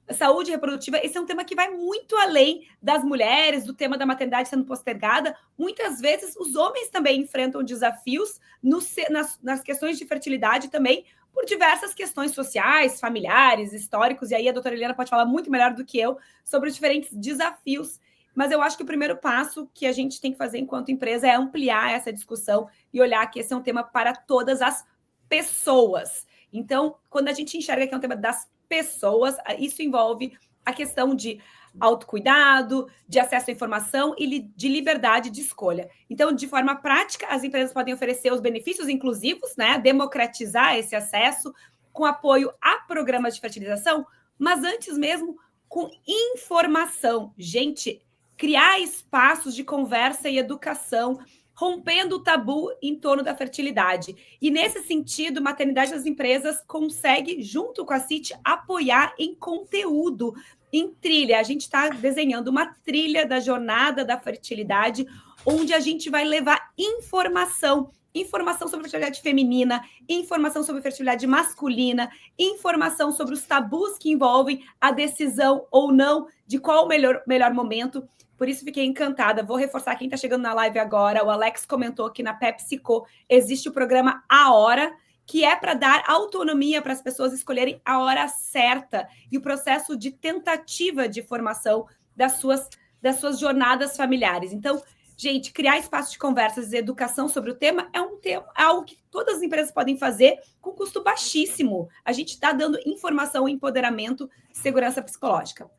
saúde reprodutiva, esse é um tema que vai muito além das mulheres, do tema da maternidade sendo postergada. Muitas vezes, os homens também enfrentam desafios nas questões de fertilidade também, por diversas questões sociais, familiares, históricos, e aí a doutora Eliana pode falar muito melhor do que eu sobre os diferentes desafios. Mas eu acho que o primeiro passo que a gente tem que fazer enquanto empresa é ampliar essa discussão e olhar que esse é um tema para todas as pessoas. Então, quando a gente enxerga que é um tema das pessoas, isso envolve a questão de autocuidado, de acesso à informação e de liberdade de escolha. Então, de forma prática, as empresas podem oferecer os benefícios inclusivos, né? Democratizar esse acesso com apoio a programas de fertilização, mas antes mesmo com informação. Gente, criar espaços de conversa e educação, rompendo o tabu em torno da fertilidade. E, nesse sentido, Maternidade das Empresas consegue, junto com a CIT, apoiar em conteúdo, em trilha. A gente está desenhando uma trilha da jornada da fertilidade, onde a gente vai levar informação sobre fertilidade feminina, informação sobre fertilidade masculina, informação sobre os tabus que envolvem a decisão ou não de qual o melhor momento. Por isso, fiquei encantada. Vou reforçar quem está chegando na live agora. O Alex comentou que na PepsiCo existe o programa A Hora, que é para dar autonomia para as pessoas escolherem a hora certa e o processo de tentativa de formação das suas jornadas familiares. Então, gente, criar espaços de conversas e educação sobre o tema é algo que todas as empresas podem fazer com custo baixíssimo. A gente está dando informação, empoderamento, segurança psicológica.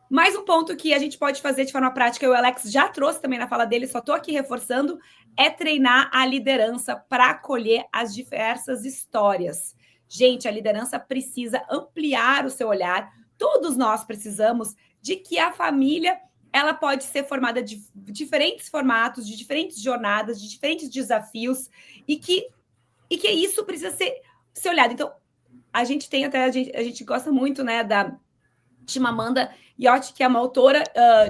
Mais um ponto que a gente pode fazer de forma prática, e o Alex já trouxe também na fala dele, só estou aqui reforçando, é treinar a liderança para acolher as diversas histórias. Gente, a liderança precisa ampliar o seu olhar. Todos nós precisamos de que a família ela pode ser formada de diferentes formatos, de diferentes jornadas, de diferentes desafios, e que isso precisa ser olhado. Então, a gente gosta muito, né, da Chimamanda Ngozi, que é uma autora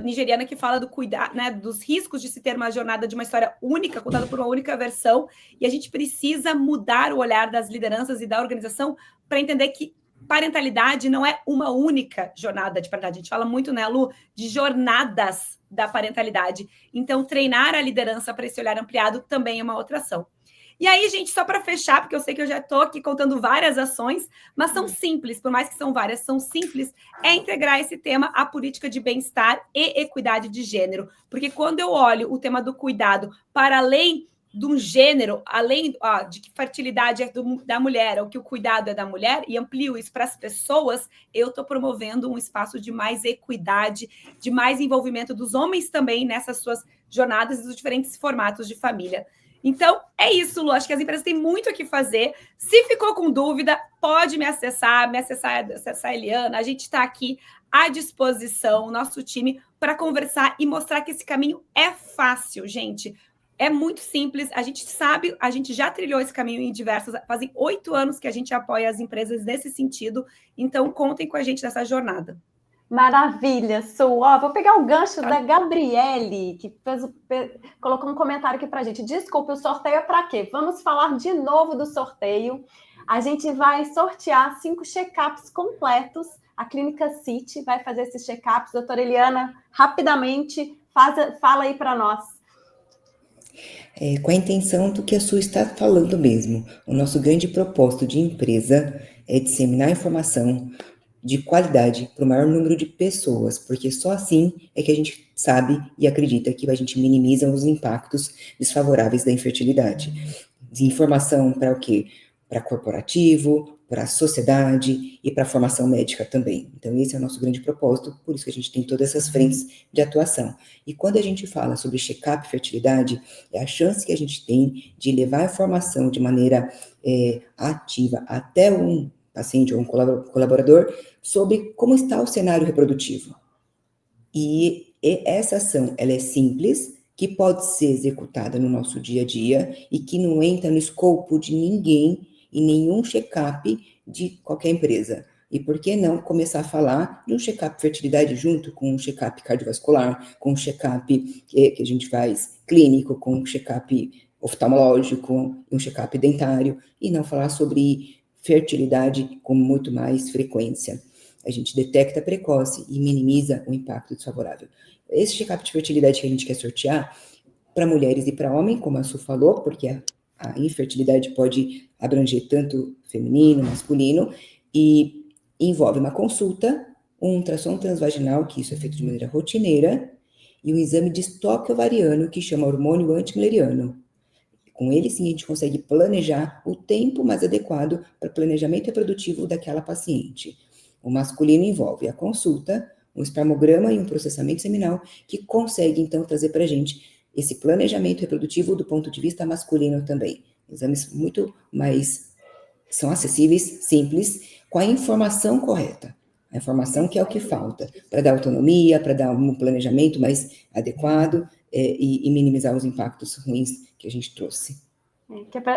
nigeriana que fala do cuidado, né, dos riscos de se ter uma jornada de uma história única, contada por uma única versão, e a gente precisa mudar o olhar das lideranças e da organização para entender que parentalidade não é uma única jornada de parentalidade. A gente fala muito, né, Lu, de jornadas da parentalidade. Então, treinar a liderança para esse olhar ampliado também é uma outra ação. E aí, gente, só para fechar, porque eu sei que eu já estou aqui contando várias ações, mas são simples, por mais que são várias, são simples, é integrar esse tema à política de bem-estar e equidade de gênero. Porque quando eu olho o tema do cuidado para além de um gênero, além de que fertilidade é da mulher, ou que o cuidado é da mulher, e amplio isso para as pessoas, eu estou promovendo um espaço de mais equidade, de mais envolvimento dos homens também nessas suas jornadas e dos diferentes formatos de família. Então, é isso, Lu. Acho que as empresas têm muito o que fazer. Se ficou com dúvida, pode me acessar a Eliana. A gente está aqui à disposição, o nosso time, para conversar e mostrar que esse caminho é fácil, gente. É muito simples, a gente sabe, a gente já trilhou esse caminho em fazem 8 anos que a gente apoia as empresas nesse sentido, então contem com a gente nessa jornada. Maravilha, Su. Vou pegar o gancho da Gabriele, que colocou um comentário aqui para a gente. Desculpe, o sorteio é para quê? Vamos falar de novo do sorteio. A gente vai sortear 5 check-ups completos. A Clínica City vai fazer esses check-ups. Doutora Eliana, rapidamente, fala aí para nós. Com a intenção do que a Su está falando mesmo. O nosso grande propósito de empresa é disseminar informação de qualidade para o maior número de pessoas, porque só assim é que a gente sabe e acredita que a gente minimiza os impactos desfavoráveis da infertilidade. De informação para o quê? Para corporativo, para a sociedade e para a formação médica também. Então, esse é o nosso grande propósito, por isso que a gente tem todas essas frentes de atuação. E quando a gente fala sobre check-up e fertilidade, é a chance que a gente tem de levar a informação de maneira ativa até um paciente ou um colaborador sobre como está o cenário reprodutivo. E essa ação, ela é simples, que pode ser executada no nosso dia a dia e que não entra no escopo de ninguém e nenhum check-up de qualquer empresa. E por que não começar a falar de um check-up fertilidade junto com um check-up cardiovascular, com um check-up que a gente faz clínico, com um check-up oftalmológico, um check-up dentário, e não falar sobre fertilidade com muito mais frequência. A gente detecta precoce e minimiza o impacto desfavorável. Esse check-up de fertilidade que a gente quer sortear para mulheres e para homens, como a Su falou, porque a infertilidade pode abranger tanto feminino, masculino, e envolve uma consulta, um ultrassom transvaginal, que isso é feito de maneira rotineira, e um exame de estoque ovariano, que chama hormônio antimileriano. Com ele, sim, a gente consegue planejar o tempo mais adequado para o planejamento reprodutivo daquela paciente. O masculino envolve a consulta, um espermograma e um processamento seminal, que consegue, então, trazer para a gente esse planejamento reprodutivo do ponto de vista masculino também. Exames muito mais, são acessíveis, simples, com a informação correta. A informação que é o que falta, para dar autonomia, para dar um planejamento mais adequado e minimizar os impactos ruins que a gente trouxe.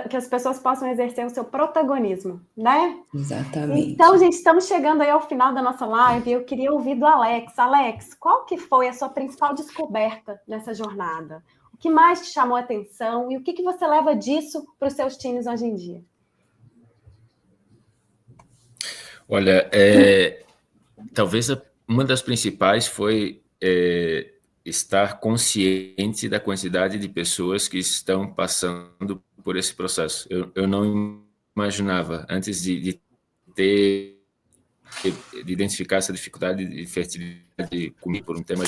Que as pessoas possam exercer o seu protagonismo, né? Exatamente. Então, gente, estamos chegando aí ao final da nossa live e eu queria ouvir do Alex. Alex, qual que foi a sua principal descoberta nessa jornada? O que mais te chamou a atenção e o que você leva disso para os seus times hoje em dia? Olha, talvez uma das principais foi estar consciente da quantidade de pessoas que estão passando por esse processo. Eu não imaginava, antes de identificar essa dificuldade de fertilidade comigo por um tema,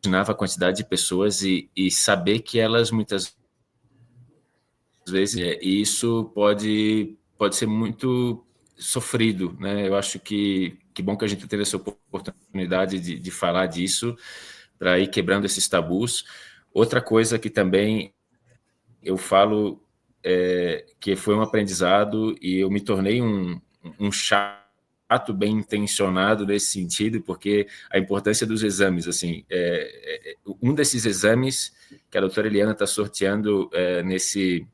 imaginava a quantidade de pessoas e saber que elas muitas vezes, isso pode ser muito sofrido, né? Eu acho que bom que a gente teve essa oportunidade de falar disso, para ir quebrando esses tabus. Outra coisa que também eu falo que foi um aprendizado e eu me tornei um chato bem intencionado nesse sentido, porque a importância dos exames, assim, um desses exames que a doutora Eliana está sorteando nesse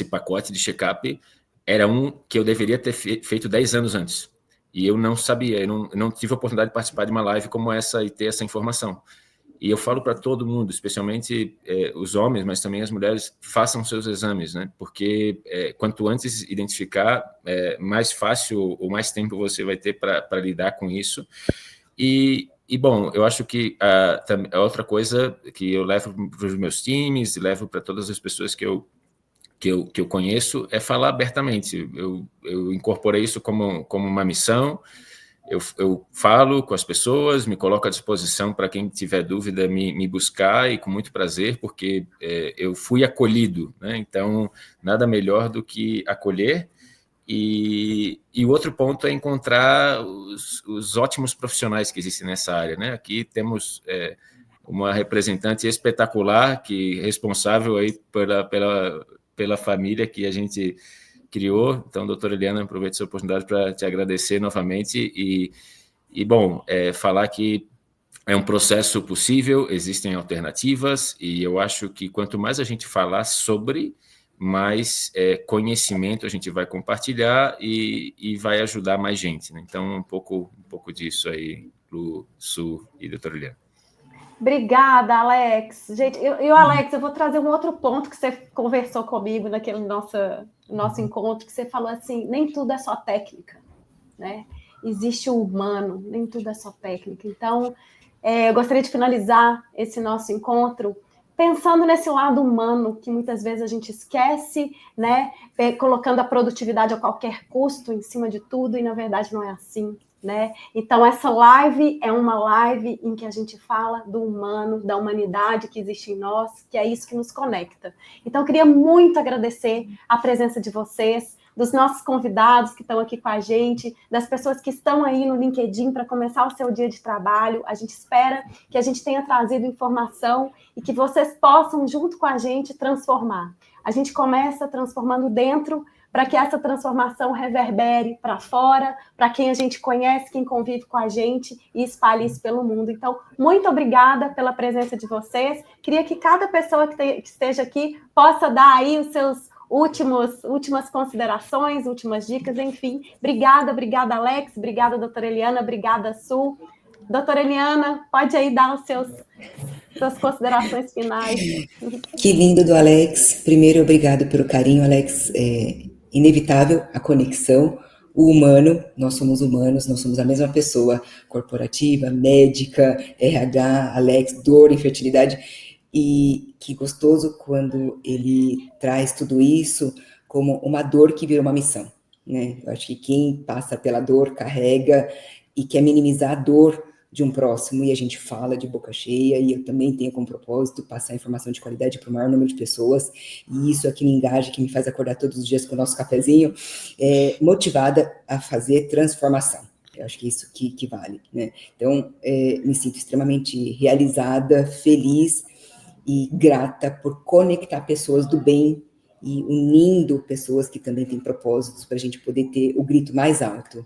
pacote de check-up era um que eu deveria ter feito 10 anos antes. E eu não sabia, eu não tive a oportunidade de participar de uma live como essa e ter essa informação. E eu falo para todo mundo, especialmente os homens, mas também as mulheres, façam seus exames, né? Porque quanto antes identificar, mais fácil ou mais tempo você vai ter para lidar com isso. E, bom, eu acho que a outra coisa que eu levo para os meus times, levo para todas as pessoas que eu conheço, é falar abertamente. Eu incorporei isso como uma missão. Eu falo com as pessoas, me coloco à disposição para quem tiver dúvida me buscar, e com muito prazer, porque eu fui acolhido, né? Então, nada melhor do que acolher. E o outro ponto é encontrar os ótimos profissionais que existem nessa área, né? Aqui temos uma representante espetacular, que é responsável aí pela família que a gente criou. Então, doutora Eliana, aproveito essa oportunidade para te agradecer novamente e bom, falar que é um processo possível, existem alternativas, e eu acho que quanto mais a gente falar sobre, mais conhecimento a gente vai compartilhar e vai ajudar mais gente, né? Então, um pouco disso aí, Lu, Su e doutora Eliana. Obrigada, Alex. Gente, Alex, eu vou trazer um outro ponto que você conversou comigo naquele nosso encontro, que você falou assim, nem tudo é só técnica, né? Existe o humano, nem tudo é só técnica. Então, eu gostaria de finalizar esse nosso encontro pensando nesse lado humano que muitas vezes a gente esquece, né? Colocando a produtividade a qualquer custo em cima de tudo, e na verdade não é assim, né? Então, essa live é uma live em que a gente fala do humano, da humanidade que existe em nós, que é isso que nos conecta. Então, eu queria muito agradecer a presença de vocês, dos nossos convidados que estão aqui com a gente, das pessoas que estão aí no LinkedIn para começar o seu dia de trabalho. A gente espera que a gente tenha trazido informação e que vocês possam, junto com a gente, transformar. A gente começa transformando dentro, para que essa transformação reverbere para fora, para quem a gente conhece, quem convive com a gente, e espalhe isso pelo mundo. Então, muito obrigada pela presença de vocês. Queria que cada pessoa que esteja aqui possa dar aí últimas considerações, últimas dicas, enfim. Obrigada, Alex, obrigada, doutora Eliana, obrigada, Su. Doutora Eliana, pode aí dar suas considerações finais. Que lindo do Alex. Primeiro, obrigado pelo carinho, Alex. É inevitável a conexão. O humano, nós somos humanos, nós somos a mesma pessoa, corporativa, médica, RH, Alex, dor, infertilidade. E que gostoso quando ele traz tudo isso como uma dor que vira uma missão, né? Eu acho que quem passa pela dor carrega e quer minimizar a dor de um próximo, e a gente fala de boca cheia, e eu também tenho como propósito passar informação de qualidade para o maior número de pessoas, e isso é que me engaja, que me faz acordar todos os dias com o nosso cafezinho, motivada a fazer transformação. Eu acho que é isso que vale, né? Então, me sinto extremamente realizada, feliz e grata por conectar pessoas do bem e unindo pessoas que também têm propósitos para a gente poder ter o grito mais alto.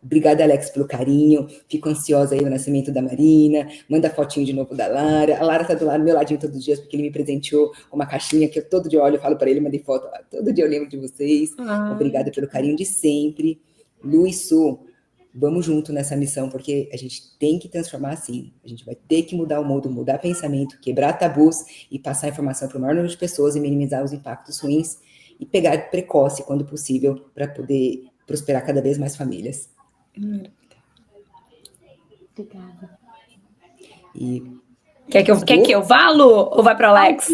Obrigada, Alex, pelo carinho. Fico ansiosa aí no nascimento da Marina. Manda fotinho de novo da Lara. A Lara está do meu ladinho todos os dias, porque ele me presenteou com uma caixinha que eu todo dia olho, falo para ele, mandei foto. Todo dia eu lembro de vocês. Obrigada pelo carinho de sempre. Lu e Su, vamos junto nessa missão, porque a gente tem que transformar assim. A gente vai ter que mudar o mundo, mudar pensamento, quebrar tabus e passar informação para o maior número de pessoas e minimizar os impactos ruins e pegar precoce, quando possível, para poder prosperar cada vez mais famílias. Obrigada. Quer que eu vá, Lu? Ou vai para o Alex?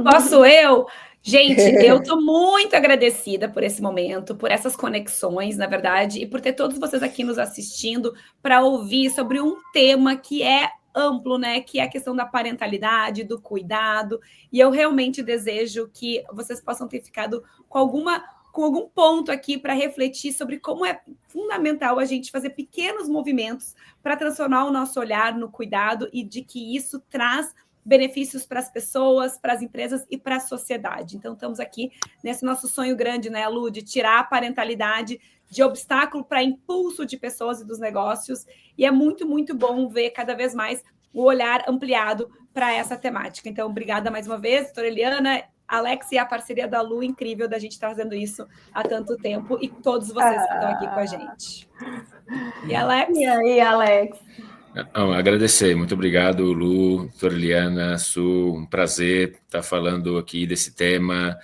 Posso eu? Gente, eu estou muito agradecida por esse momento, por essas conexões, na verdade, e por ter todos vocês aqui nos assistindo para ouvir sobre um tema que é amplo, né? Que é a questão da parentalidade, do cuidado. E eu realmente desejo que vocês possam ter ficado com algum ponto aqui para refletir sobre como é fundamental a gente fazer pequenos movimentos para transformar o nosso olhar no cuidado e de que isso traz benefícios para as pessoas, para as empresas e para a sociedade. Então, estamos aqui nesse nosso sonho grande, né, Lu, de tirar a parentalidade de obstáculo para impulso de pessoas e dos negócios. E é muito, muito bom ver cada vez mais o olhar ampliado para essa temática. Então, obrigada mais uma vez, doutora Eliana, Alex, e a parceria da Lu, incrível da gente estar fazendo isso há tanto tempo, e todos vocês que estão aqui com a gente. E Alex? E aí, Alex? Agradecer, muito obrigado, Lu, doutora Eliana, Su, um prazer estar falando aqui desse tema,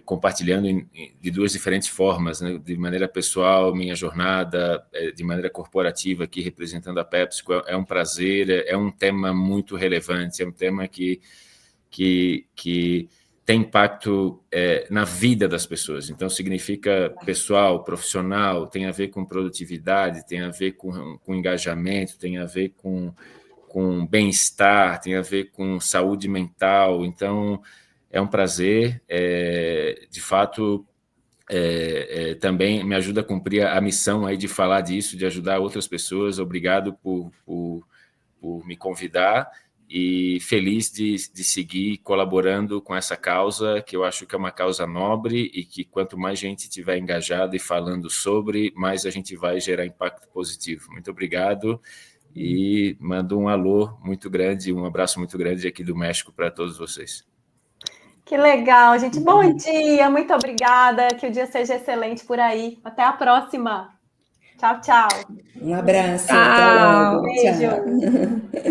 compartilhando de duas diferentes formas, né? De maneira pessoal, minha jornada, de maneira corporativa aqui, representando a PepsiCo, é um prazer, é um tema muito relevante, é um tema que tem impacto na vida das pessoas. Então, significa pessoal, profissional, tem a ver com produtividade, tem a ver com engajamento, tem a ver com bem-estar, tem a ver com saúde mental. Então, é um prazer. De fato, também me ajuda a cumprir a missão aí de falar disso, de ajudar outras pessoas. Obrigado por me convidar. E feliz de seguir colaborando com essa causa, que eu acho que é uma causa nobre e que quanto mais gente estiver engajada e falando sobre, mais a gente vai gerar impacto positivo. Muito obrigado e mando um alô muito grande, um abraço muito grande aqui do México para todos vocês. Que legal, gente. Bom dia, muito obrigada, que o dia seja excelente por aí. Até a próxima. Tchau, tchau. Um abraço, tchau. até logo. Beijo. Tchau.